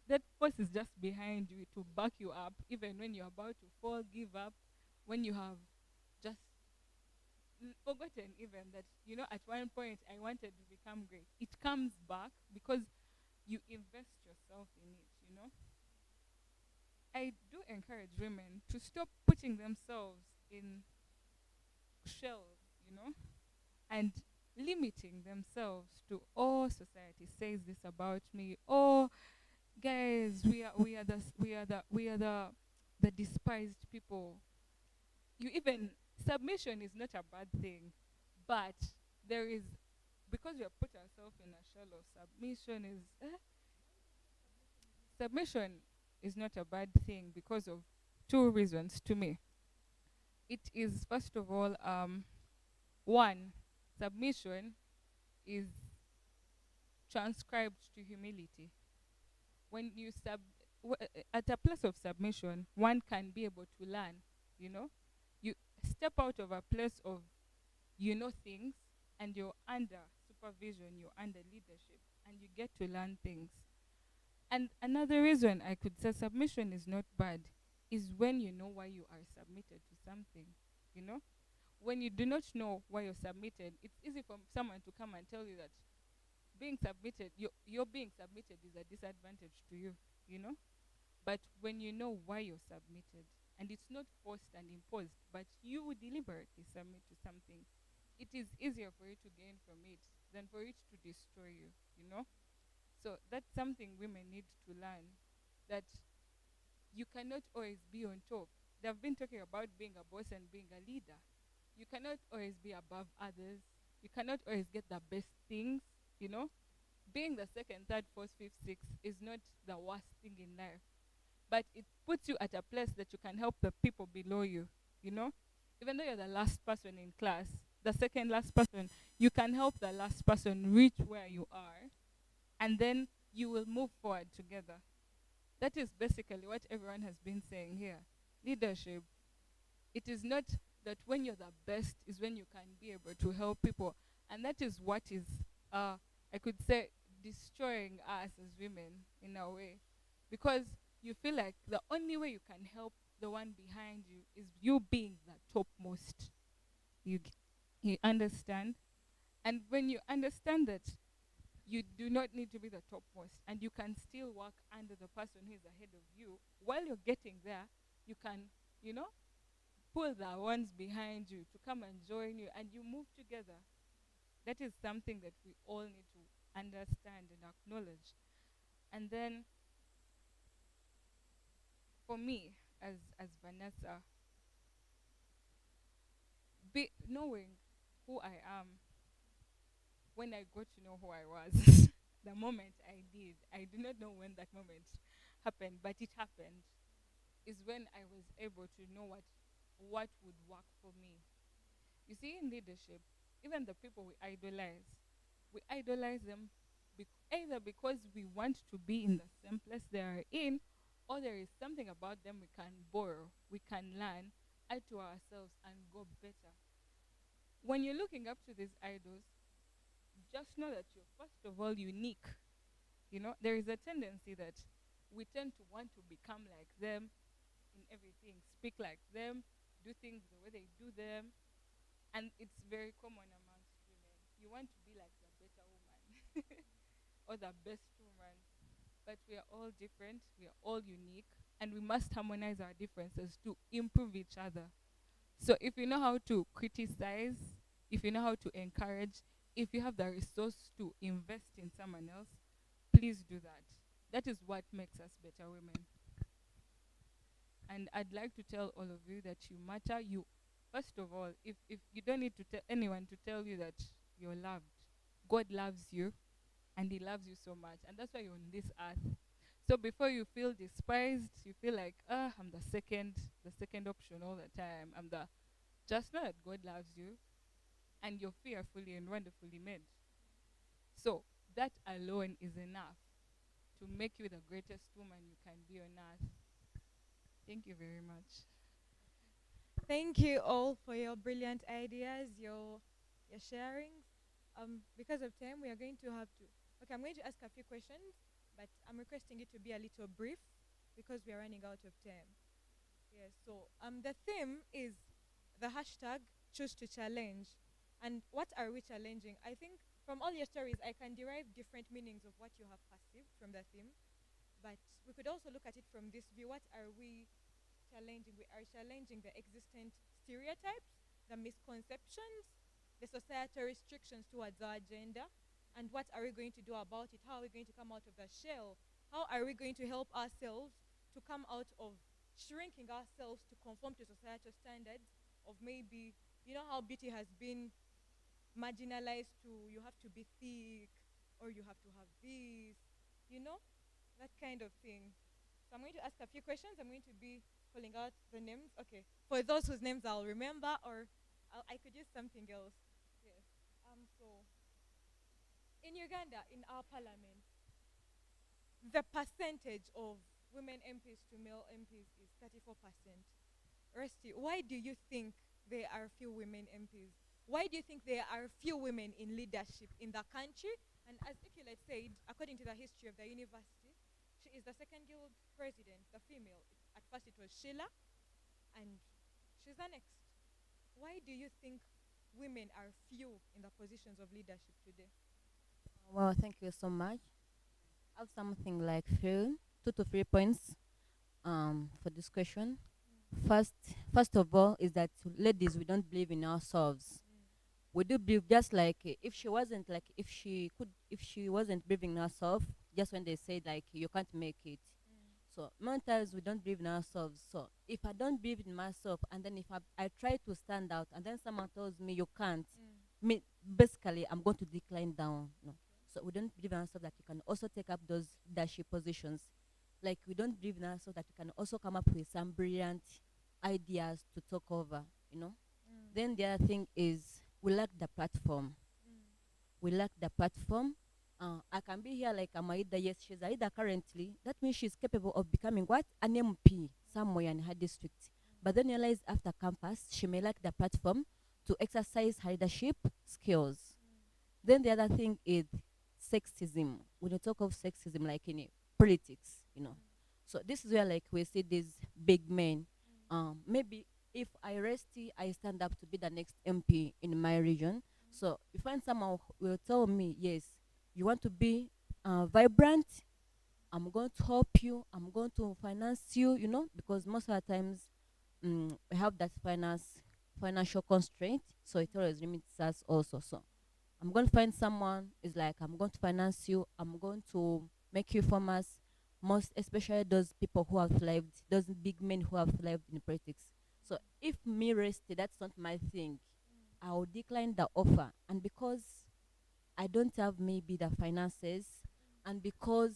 Speaker 6: That force is just behind you to back you up, even when you're about to fall, give up, when you have just forgotten even that, at one point I wanted to become great. It comes back because you invest yourself in it. I do encourage women to stop putting themselves in shells, and limiting themselves to, oh, society says this about me. Oh, guys, we are the despised people. Submission is not a bad thing, but there is, because we have put ourselves in a shell of submission is not a bad thing because of two reasons to me. It is, first of all, one, submission is transcribed to humility. When you at a place of submission, one can be able to learn. You step out of a place of things, and you're under supervision, you're under leadership, and you get to learn things. And another reason I could say submission is not bad is when you know why you are submitted to something. When you do not know why you're submitted, it's easy for someone to come and tell you that being submitted, you're being submitted is a disadvantage to you. But when you know why you're submitted, and it's not forced and imposed, but you would deliberately submit to something, it is easier for you to gain from it than for it to destroy you. So that's something women need to learn, that you cannot always be on top. They've been talking about being a boss and being a leader. You cannot always be above others. You cannot always get the best things. Being the second, third, fourth, fifth, sixth is not the worst thing in life. But it puts you at a place that you can help the people below you. Even though you're the last person in class, the second last person, you can help the last person reach where you are, and then you will move forward together. That is basically what everyone has been saying here. Leadership. It is not that when you're the best is when you can be able to help people. And that is what is, I could say, destroying us as women in a way. Because you feel like the only way you can help the one behind you is you being the topmost. You understand? And when you understand that you do not need to be the topmost, and you can still work under the person who is ahead of you, while you're getting there, you can, pull the ones behind you to come and join you, and you move together. That is something that we all need to understand and acknowledge. And then for me, as Vanessa, knowing who I am, when I got to know who I was, the moment I do not know when that moment happened, but it happened, is when I was able to know what would work for me. You see, in leadership, even the people we idolize them either because we want to be in the same place they are in, or there is something about them we can borrow, we can learn, add to ourselves, and go better. When you're looking up to these idols, just know that you're first of all unique. You know, there is a tendency that we tend to want to become like them in everything, speak like them, do things the way they do them, and it's very common amongst women. You want to be like the better woman or the best woman, but we are all different, we are all unique, and we must harmonize our differences to improve each other. So if you know how to criticize, if you know how to encourage, if you have the resource to invest in someone else, please do that. That is what makes us better women. And I'd like to tell all of you that you matter. You, first of all, if you don't need to tell anyone to tell you that you're loved, God loves you, and He loves you so much, and that's why you're on this earth. So before you feel despised, you feel like, I'm the second option all the time. Just know that God loves you, and you're fearfully and wonderfully made. So that alone is enough to make you the greatest woman you can be on earth. Thank you very much.
Speaker 7: Thank you all for your brilliant ideas, your sharings. Because of time, we are going to have to. Okay, I'm going to ask a few questions, but I'm requesting it to be a little brief because we are running out of time. Yes. So the theme is the hashtag choose to challenge. And what are we challenging? I think from all your stories, I can derive different meanings of what you have perceived from the theme. But we could also look at it from this view. What are we challenging? We are challenging the existent stereotypes, the misconceptions, the societal restrictions towards our gender, and what are we going to do about it? How are we going to come out of the shell? How are we going to help ourselves to come out of shrinking ourselves to conform to societal standards of maybe, you know how beauty has been marginalized to you have to be thick or you have to have this, you know, that kind of thing. So I'm going to ask a few questions. I'm going to be calling out the names. Okay, for those whose names I'll remember, or I could use something else. Yes. So in Uganda, in our parliament, the percentage of women MPs to male MPs is 34%. Rusty, why do you think there are few women MPs? Why do you think there are few women in leadership in the country? And as Ikilet said, according to the history of the university, she is the second guild president, the female. At first it was Sheila, and she's the next. Why do you think women are few in the positions of leadership today?
Speaker 2: Well, thank you so much. I have something like few, 2 to 3 points for this question. First of all, is that ladies, we don't believe in ourselves. We do believe, just like if she wasn't believing in herself, just when they say like you can't make it. So many times we don't believe in ourselves. So if I don't believe in myself, and then if I try to stand out, and then someone tells me you can't, basically I'm going to decline down. No. So we don't believe in ourselves that we can also take up those leadership positions. Like we don't believe in ourselves that we can also come up with some brilliant ideas to talk over. Then the other thing is we lack the platform. We lack the platform. I can be here like I'm a leader. Yes, she's a leader currently. That means she's capable of becoming what? An MP somewhere in her district. But then realize after campus, she may lack the platform to exercise her leadership skills. Then the other thing is sexism. When you talk of sexism, like in politics. So this is where like we see these big men. Maybe if I resty, I stand up to be the next MP in my region. So you find someone who will tell me, yes, you want to be vibrant, I'm going to help you, I'm going to finance you, because most of the times we have that financial constraint, so it always limits us also. So I'm going to find someone is like, I'm going to finance you, I'm going to make you famous, most especially those people who have thrived, those big men who have thrived in politics. So if me rested, that's not my thing. I will decline the offer. And because I don't have maybe the finances, and because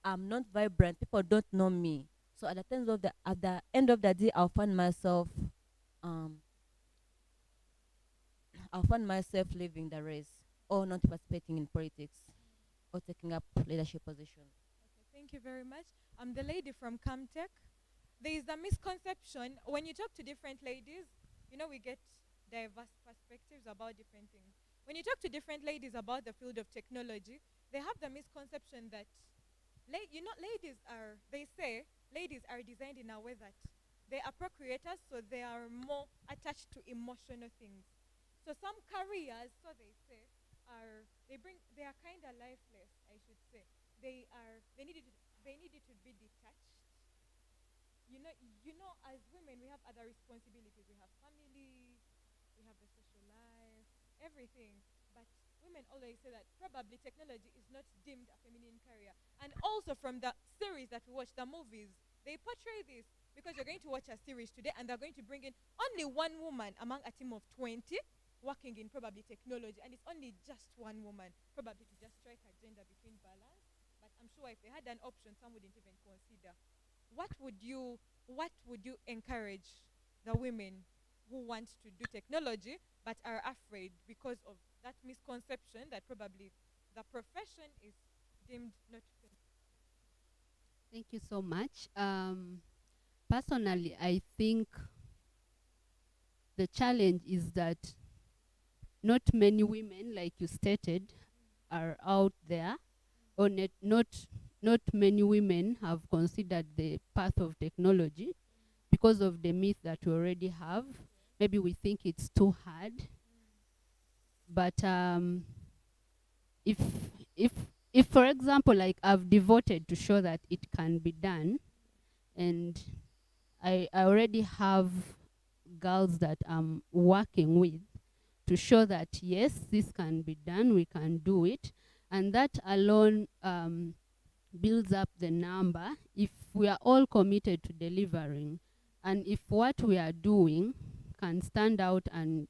Speaker 2: I'm not vibrant, people don't know me. So at the end of the day, um I'll find myself leaving the race or not participating in politics or taking up leadership positions.
Speaker 7: Okay, thank you very much. I'm the lady from Camtech. There is a misconception when you talk to different ladies, we get diverse perspectives about different things. When you talk to different ladies about the field of technology, they have the misconception that they say ladies are designed in a way that they are procreators, so they are more attached to emotional things. So some careers, so they say, they are kind of lifeless, I should say. They need it to be detached. As women, we have other responsibilities. We have family, we have the social life, everything. But women always say that probably technology is not deemed a feminine career. And also from the series that we watch, the movies, they portray this because you're going to watch a series today and they're going to bring in only one woman among a team of 20 working in probably technology, and it's only just one woman, probably to just strike a gender between balance. But I'm sure if they had an option, some wouldn't even consider. What would you encourage the women who want to do technology but are afraid because of that misconception that probably the profession is deemed not feminine?
Speaker 4: Thank you so much. Personally, I think the challenge is that not many women, like you stated, are out there, or not many women have considered the path of technology because of the myth that we already have. Maybe we think it's too hard, but if if if for example, like, I've devoted to show that it can be done, and I already have girls that I'm working with to show that yes, this can be done, we can do it, and that alone builds up the number. If we are all committed to delivering, and if what we are doing can stand out and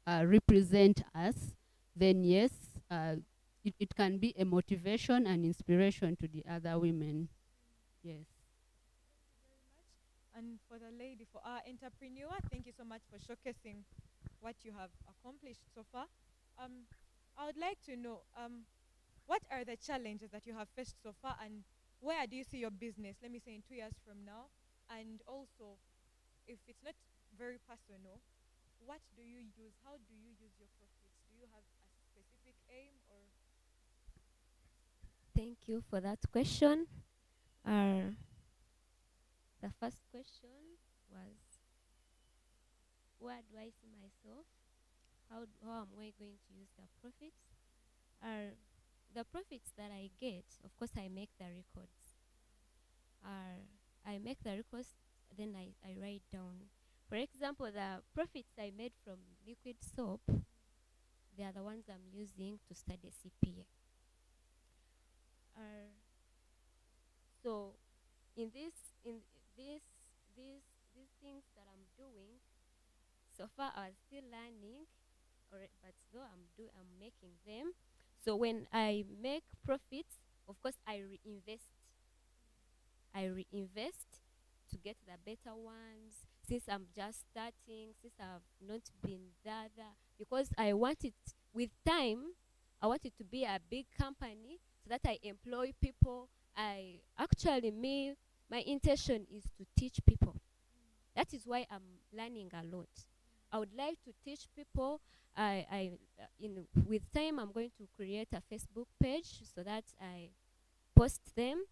Speaker 4: represent us, then yes, it can be a motivation and inspiration to the other women. Yes.
Speaker 7: And for the lady, for our entrepreneur, thank you so much for showcasing what you have accomplished so far. I would like to know what are the challenges that you have faced so far, and where do you see your business, let me say, in 2 years from now? And also, if it's not very personal, what do you use? How do you use your profits? Do you have a specific aim or?
Speaker 8: Thank you for that question. The first question was, where do I see myself? How am I going to use the profits? The profits that I get, of course, I make the records. I make the records, then I write down. For example, the profits I made from liquid soap, they are the ones I'm using to study CPA. So in these things that I'm doing, so far I was still learning, but though I'm making them. So when I make profits, of course I reinvest. To get the better ones. Since I'm just starting, since I've not been there, because I want it with time. I want it to be a big company so that I employ people. My intention is to teach people. That is why I'm learning a lot. I would like to teach people. With time, I'm going to create a Facebook page so that I post them,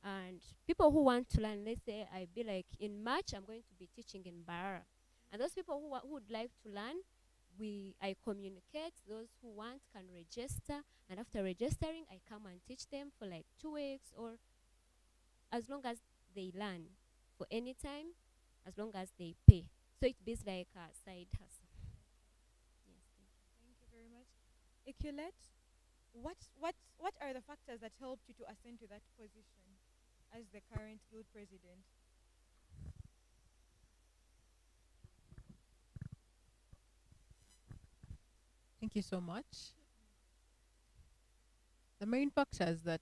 Speaker 8: and people who want to learn, let's say I be like in March, I'm going to be teaching in Bahrain. And those people who would like to learn, I communicate. Those who want can register, and after registering, I come and teach them for like 2 weeks, or as long as they learn for any time as long as they pay. So it is like a side hustle. Yes, thank you.
Speaker 7: Thank you very much. Iculet, what are the factors that helped you to ascend to that position as the current guild president?
Speaker 5: Thank you so much. The main factors that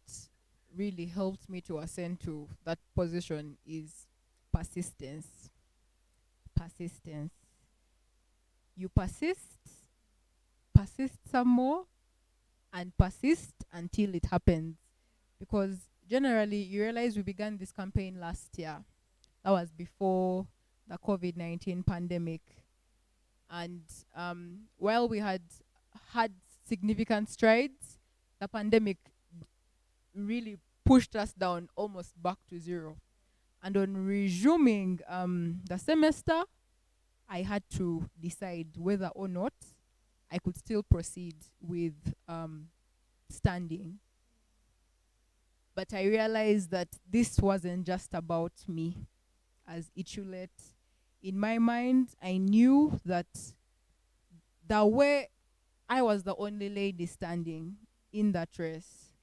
Speaker 5: really helped me to ascend to that position is persistence. Persistence. You persist some more, and persist until it happens. Because generally, you realize we began this campaign last year. That was before the COVID-19 pandemic. And while we had significant strides, the pandemic really pushed us down almost back to zero. And on resuming the semester, I had to decide whether or not I could still proceed with standing. But I realized that this wasn't just about me as Ichulet. In my mind, I knew that the way I was the only lady standing in that race,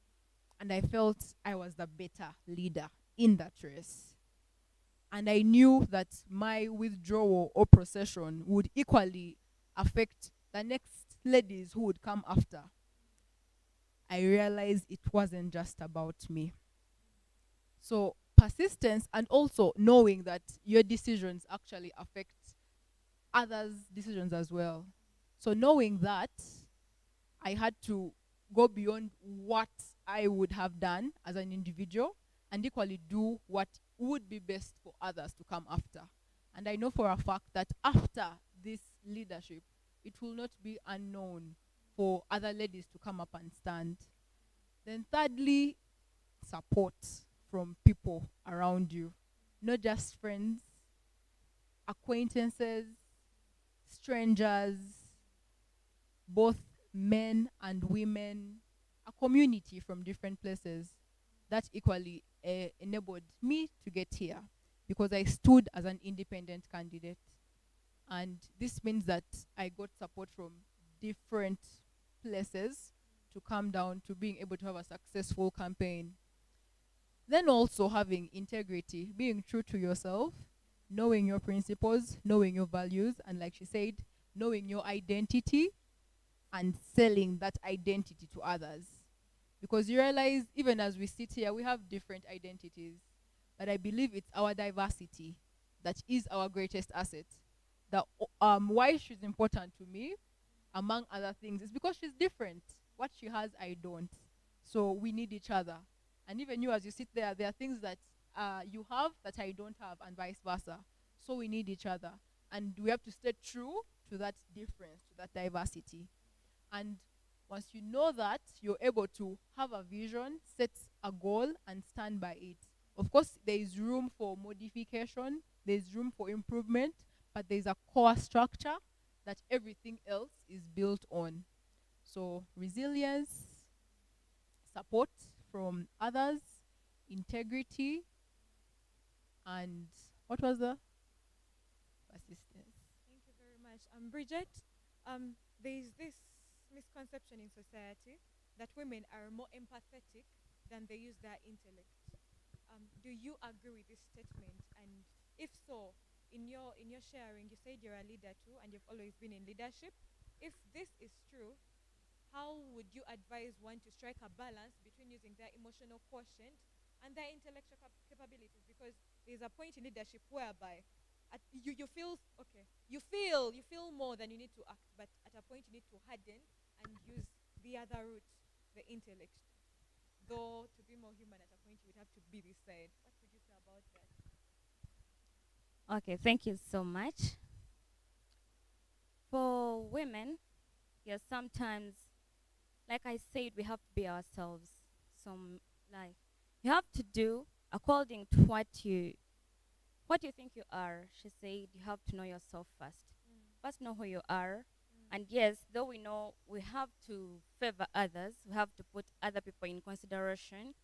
Speaker 5: and I felt I was the better leader in that race. And I knew that my withdrawal or procession would equally affect the next ladies who would come after. I realized it wasn't just about me. So persistence, and also knowing that your decisions actually affect others' decisions as well. So knowing that, I had to go beyond what I would have done as an individual and equally do what would be best for others to come after. And I know for a fact that after this leadership, it will not be unknown for other ladies to come up and stand. Then thirdly, support from people around you, not just friends, acquaintances, strangers, both men and women, a community from different places. That equally enabled me to get here because I stood as an independent candidate. And this means that I got support from different places to come down to being able to have a successful campaign. Then also having integrity, being true to yourself, knowing your principles, knowing your values, and like she said, knowing your identity and selling that identity to others. Because you realize, even as we sit here, we have different identities. But I believe it's our diversity that is our greatest asset. The why she's important to me, among other things, is because she's different. What she has, I don't. So we need each other. And even you, as you sit there, there are things that you have that I don't have, and vice versa. So we need each other. And we have to stay true to that difference, to that diversity. And once you know that, you're able to have a vision, set a goal, and stand by it. Of course, there is room for modification, there's room for improvement, but there's a core structure that everything else is built on. So resilience, support from others, integrity, and what was the persistence?
Speaker 7: Thank you very much. Bridget, there is this misconception in society that women are more empathetic than they use their intellect. Do you agree with this statement? And if so, in your sharing, you said you're a leader too, and you've always been in leadership. If this is true, how would you advise one to strike a balance between using their emotional quotient and their intellectual capabilities? Because there's a point in leadership whereby you feel okay, you feel more than you need to act, but at a point you need to harden and use the other route, the intellect. Though to be more human, at a point you would have to be this side. What would you say about that?
Speaker 1: Okay, thank you so much. For women, yes, sometimes, like I said, we have to be ourselves. Like, you have to do according to what you think you are. She said you have to know yourself first. First, know who you are. And yes, though we know we have to favor others, we have to put other people in consideration,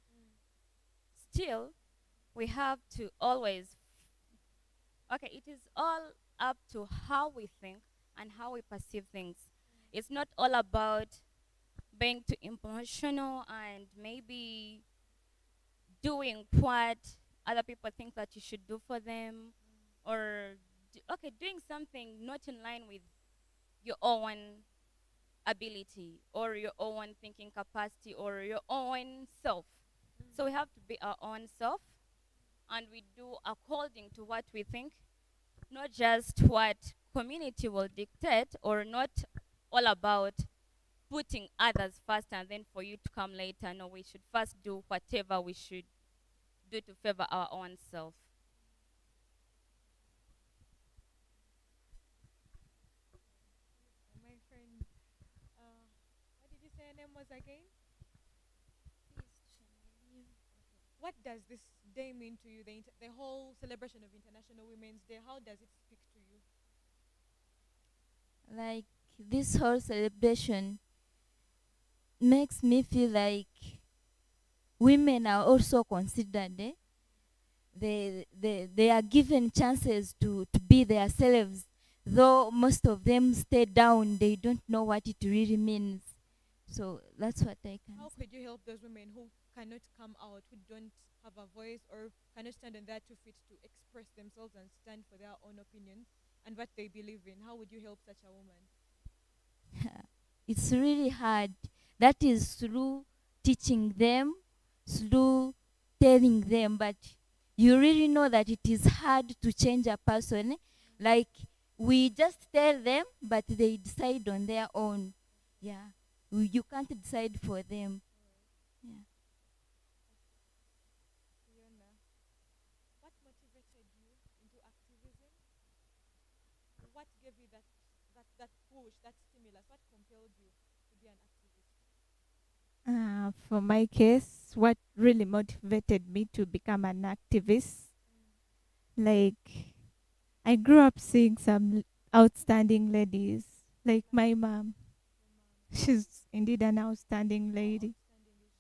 Speaker 1: still, we have to always Okay, it is all up to how we think and how we perceive things. It's not all about being too emotional and maybe doing what other people think that you should do for them, or okay, doing something not in line with your own ability or your own thinking capacity or your own self. So we have to be our own self, and we do according to what we think, not just what community will dictate, or not all about putting others first and then for you to come later. No, we should first do whatever we should do to favor our own self.
Speaker 7: My friend, what did you say your name was again? What does this day mean to you? The whole celebration of International Women's Day, how does it speak to you?
Speaker 3: Like this whole celebration makes me feel like women are also considered. They are given chances to be themselves, though most of them stay down. They don't know what it really means. So that's what I can
Speaker 7: How
Speaker 3: say.
Speaker 7: could you help those women who cannot come out, who don't have a voice or cannot stand on their 2 feet to express themselves and stand for their own opinions and what they believe in? How would you help such a woman?
Speaker 3: It's really hard. That is through teaching them, through telling them, but you really know that it is hard to change a person. Like we just tell them, but they decide on their own. Yeah, you can't decide for them. Yeah.
Speaker 7: Fiona, what motivated you into activism? What gave you that push, that stimulus? What compelled you to be an activist?
Speaker 6: For my case, what really motivated me to become an activist, like I grew up seeing some outstanding ladies, like my mom. She's indeed an outstanding
Speaker 7: How
Speaker 6: lady.
Speaker 7: outstanding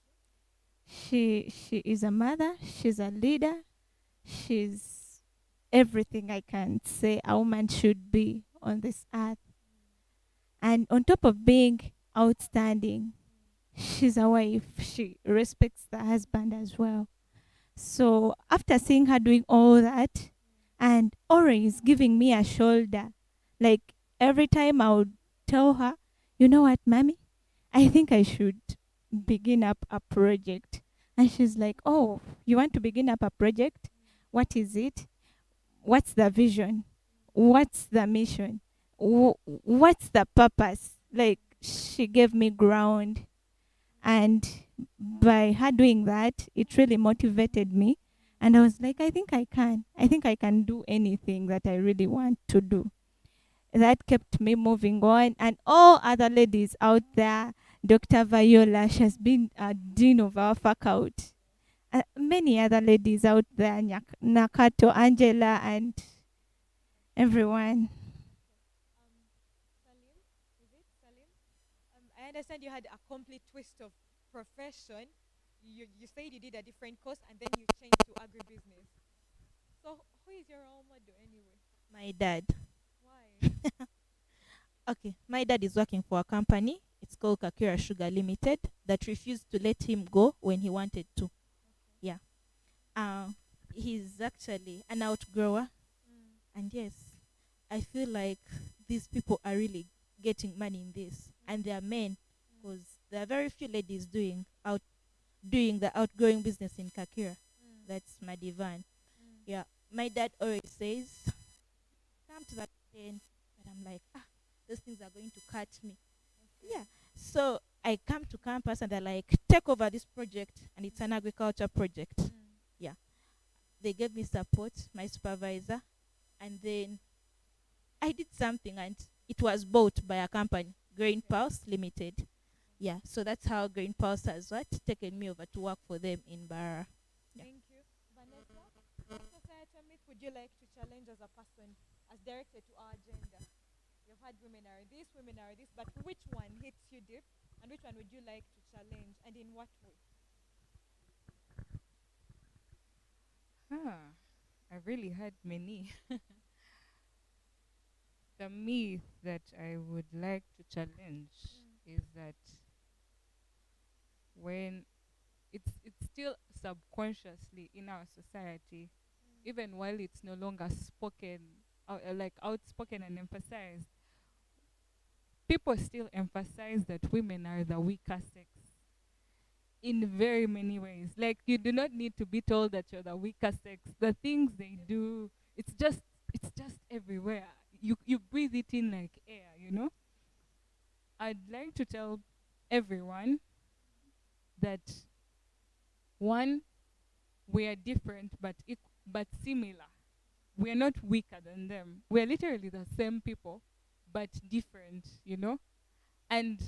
Speaker 7: is she?
Speaker 6: She is a mother. She's a leader. She's everything I can say a woman should be on this earth. And on top of being outstanding, she's a wife. She respects the husband as well. So after seeing her doing all that, and always giving me a shoulder, like every time I would tell her, you know what, mommy, I think I should begin up a project. And she's like, oh, you want to begin up a project? What is it? What's the vision? What's the mission? What's the purpose? Like, she gave me ground. And by her doing that, it really motivated me. And I was like, I think I can. I think I can do anything that I really want to do. That kept me moving on. And all other ladies out there, Dr. Viola, she has been a dean of our faculty. Many other ladies out there, Nakato, Angela, and everyone.
Speaker 7: Salim, is it Salim? I understand you had a complete twist of profession. You said you did a different course and then you changed to agribusiness. So who is your role model anyway?
Speaker 9: My dad.
Speaker 7: Why?
Speaker 9: Okay, my dad is working for a company. It's called Kakira Sugar Limited that refused to let him go when he wanted to. Yeah. Uh, he's actually an outgrower. And yes, I feel like these people are really getting money in this. And they are men, because there are very few ladies doing the outgrowing business in Kakira. That's my divan. Yeah. My dad always says, come to that end. But I'm like, those things are going to cut me. Yeah. So I come to campus and they're like, take over this project, and it's an agriculture project. Yeah. They gave me support, my supervisor, and then I did something and it was bought by a company, Grain Pulse Limited. Yeah. So that's how Grain Pulse has taken me over to work for them in Barra. Yeah.
Speaker 7: Thank you. Vanessa, what societal myth would you like to challenge as a person as directed to our gender? You've had women are this, women are this, but which one hits you deep and which one would you like to challenge and in what way?
Speaker 6: I really had many. The myth that I would like to challenge is that when it's still subconsciously in our society, even while it's no longer spoken, like outspoken and emphasized, people still emphasize that women are the weaker sex in very many ways. Like, you do not need to be told that you're the weaker sex. The things they do, it's just everywhere. You breathe it in like air, you know? I'd like to tell everyone that, one, we are different but similar. We are not weaker than them. We are literally the same people but different, you know? And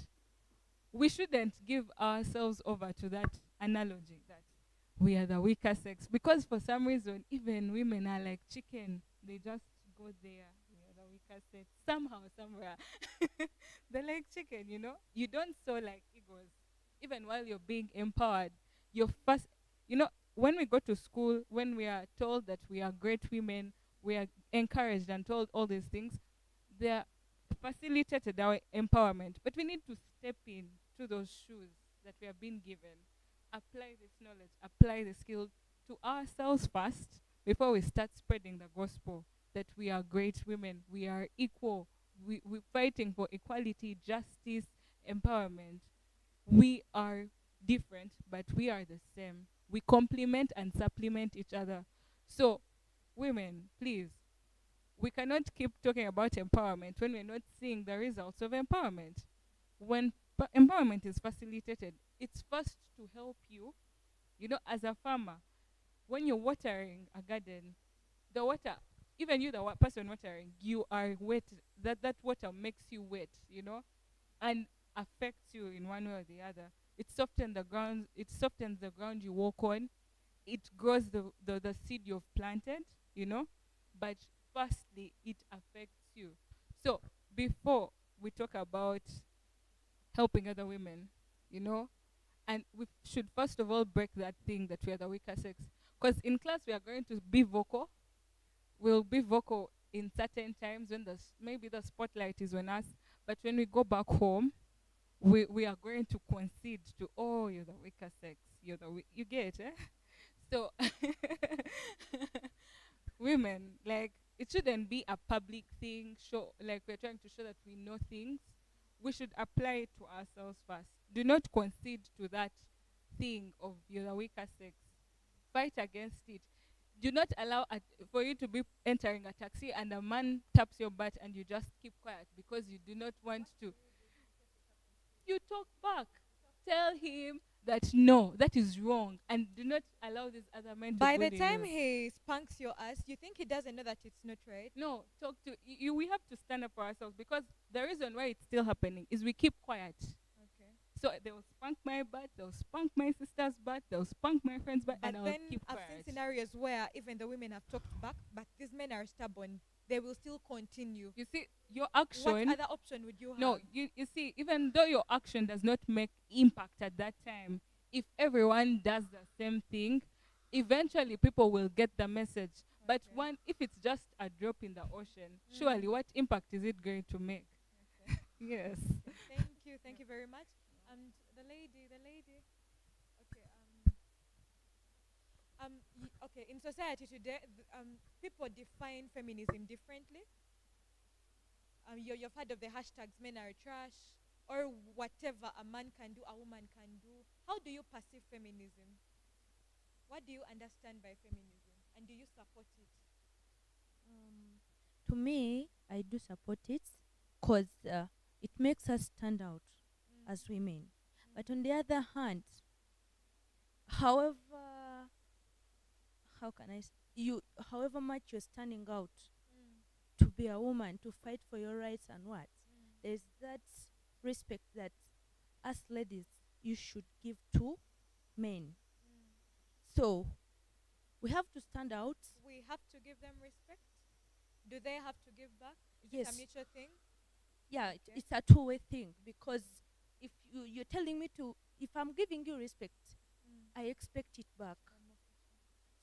Speaker 6: we shouldn't give ourselves over to that analogy that we are the weaker sex, because for some reason even women are like chicken. They just go there. We are the weaker sex somehow, somewhere. They're like chicken, you know. You don't sow like egos. Even while you're being empowered, you're first, you know, when we go to school, when we are told that we are great women, we are encouraged and told all these things, they're facilitated our empowerment. But we need to step in to those shoes that we have been given, apply this knowledge, apply the skill to ourselves first before we start spreading the gospel that we are great women, we are equal, we're fighting for equality, justice, empowerment. We are different, but we are the same. We complement and supplement each other. So, women, please, we cannot keep talking about empowerment when we're not seeing the results of empowerment. When empowerment is facilitated, it's first to help you. You know, as a farmer, when you're watering a garden, the water, even you, the person watering, you are wet. That water makes you wet, you know, and affects you in one way or the other. It softens the ground. It softens the ground you walk on. It grows the seed you've planted, you know. But firstly, it affects you. So before we talk about helping other women, you know, and we should first of all break that thing that we are the weaker sex. Because in class we are going to be vocal. We'll be vocal in certain times when maybe the spotlight is on us. But when we go back home, we are going to concede to, oh, you're the weaker sex. You get, eh? So women, like, it shouldn't be a public thing. Show, like, we're trying to show that we know things. We should apply it to ourselves first. Do not concede to that thing of you're the weaker sex. Fight against it. Do not allow for you to be entering a taxi and a man taps your butt and you just keep quiet because you do not want to. You talk back. Tell him that no, that is wrong, and do not allow this other man to
Speaker 7: By the
Speaker 6: bully
Speaker 7: time
Speaker 6: you.
Speaker 7: he spanks your ass, you think he doesn't know that it's not right?
Speaker 6: No, talk to you. We have to stand up for ourselves, because the reason why it's still happening is we keep quiet.
Speaker 7: Okay.
Speaker 6: So they'll spank my butt, they'll spank my sister's butt, they'll spank my friend's butt,
Speaker 7: But
Speaker 6: and I'll
Speaker 7: then
Speaker 6: keep
Speaker 7: I've
Speaker 6: quiet.
Speaker 7: seen scenarios where even the women have talked back, but these men are stubborn. They will still continue.
Speaker 6: You see, your action.
Speaker 7: What other option would you have?
Speaker 6: No, you see, even though your action does not make impact at that time, if everyone does the same thing, eventually people will get the message. But if it's just a drop in the ocean, surely what impact is it going to make? Yes.
Speaker 7: Thank you very much. And the lady. Okay, in society today, people define feminism differently. You've heard of the hashtags "men are trash" or whatever a man can do, a woman can do. How do you perceive feminism? What do you understand by feminism, and do you support it?
Speaker 3: To me, I do support it because it makes us stand out as women. But on the other hand, however, how can I? However much you're standing out to be a woman, to fight for your rights and what, there's that respect that us ladies you should give to men. So we have to stand out.
Speaker 7: We have to give them respect. Do they have to give back? Is
Speaker 3: Yes.
Speaker 7: it a mutual thing?
Speaker 3: Yeah,
Speaker 7: Okay.
Speaker 3: it's a two-way thing, because if you're telling me to, if I'm giving you respect, I expect it back.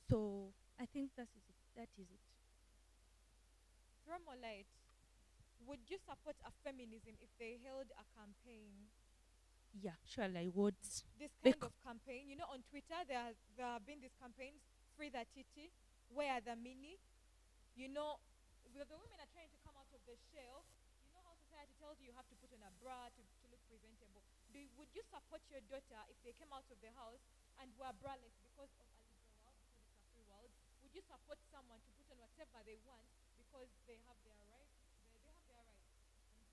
Speaker 3: So I think that is it.
Speaker 7: Throw more light. would you support a feminism if they held a campaign?
Speaker 3: Yeah, surely I would.
Speaker 7: This kind
Speaker 3: Bec-
Speaker 7: of campaign, on Twitter there have been these campaigns, free the titi, wear the mini. The women are trying to come out of the shell. You know how society tells you have to put on a bra to look presentable. Would you support your daughter if they came out of the house and were braless because of a liberal world, because it's a free world? Would you support someone to put on whatever they want because they have their rights? They have their rights,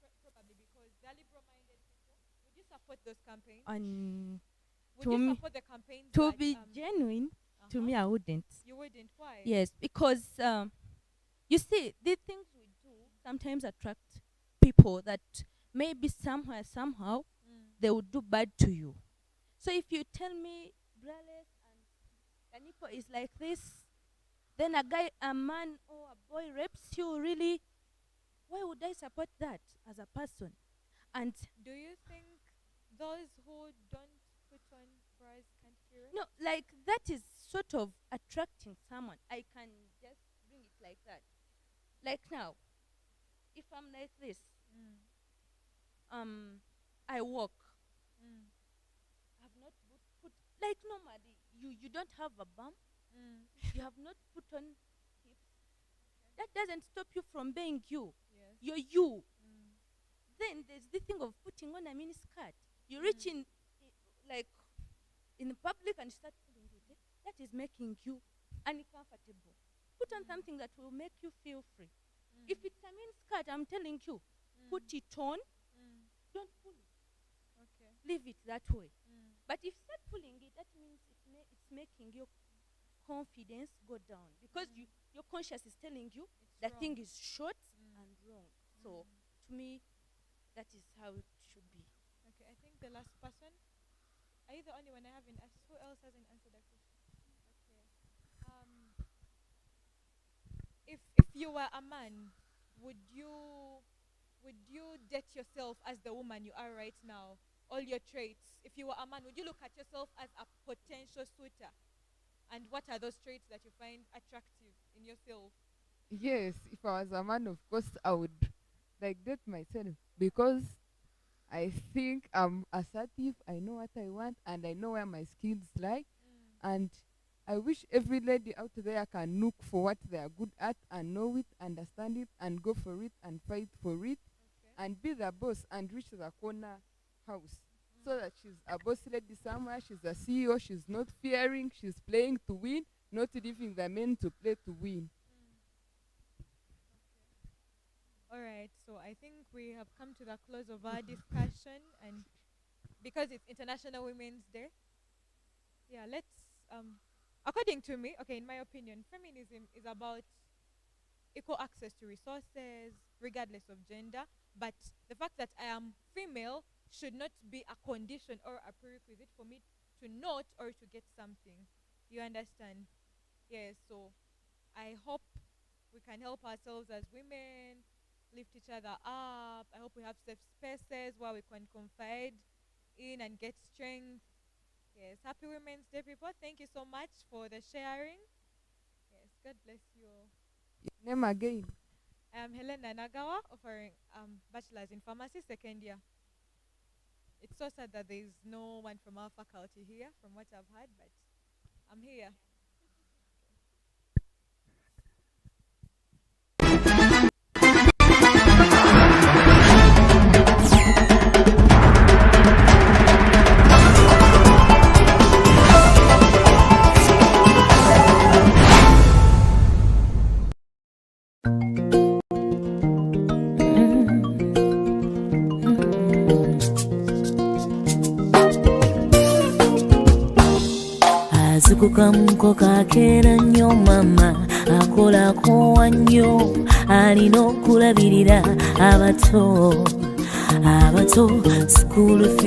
Speaker 7: and probably because they're liberal-minded people. Would you support those campaigns? Would
Speaker 3: to
Speaker 7: you
Speaker 3: me-
Speaker 7: support the campaigns?
Speaker 3: To
Speaker 7: that,
Speaker 3: be genuine, to me, I wouldn't.
Speaker 7: You wouldn't. Why?
Speaker 3: Yes, because you see, the things we do sometimes attract people that maybe somewhere, somehow, they would do bad to you. So if you tell me braless and the nipple is like this, then a man or a boy rapes you, really, why would I support that as a person? And
Speaker 7: do you think those who don't put on bras can't hear it?
Speaker 3: no, like that is sort of attracting someone. I can just bring it like that. Like now, if I'm like this, I walk. I've not put like normally. You don't have a bump. You have not put on hips. That doesn't stop you from being you.
Speaker 7: Yes.
Speaker 3: You're you. Then there's the thing of putting on a mini skirt. You reach in the public and start pulling it. That is making you uncomfortable. Put on something that will make you feel free. If it's a mini skirt, I'm telling you, put it on. Don't pull it.
Speaker 7: Okay.
Speaker 3: Leave it that way. But if you start pulling it, that means it's making your confidence go down, because your conscience is telling you
Speaker 7: It's
Speaker 3: the
Speaker 7: wrong.
Speaker 3: thing is short and wrong. So to me, that is how it should be.
Speaker 7: Okay, I think the last person. Are you the only one I haven't asked? Who else hasn't answered that question? Okay. If you were a man, would you date yourself as the woman you are right now? All your traits. If you were a man, would you look at yourself as a potential suitor? And what are those traits that you find attractive in yourself?
Speaker 10: Yes, if I was a man, of course, I would date myself, because I think I'm assertive, I know what I want, and I know where my skills lie. And I wish every lady out there can look for what they are good at and know it, understand it, and go for it and fight for it, and be the boss and reach the corner house. So that she's a boss lady somewhere, she's a CEO, she's not fearing, she's playing to win, not leaving the men to play to win.
Speaker 7: All right, so I think we have come to the close of our discussion, and because it's International Women's Day, let's according to me, in my opinion, feminism is about equal access to resources regardless of gender, but the fact that I am female should not be a condition or a prerequisite for me to not or to get something. You understand? Yes, so I hope we can help ourselves as women, lift each other up. I hope we have safe spaces where we can confide in and get strength. Yes, happy Women's Day, people. Thank you so much for the sharing. Yes, God bless you all.
Speaker 10: Your name again?
Speaker 7: I am Helena Nagawa, offering bachelor's in pharmacy, second year. It's so sad that there is no one from our faculty here, from what I've heard, but I'm here.
Speaker 11: Azukukamuko kakeera nnyo mama akolako wannyo alina okulabirira abato school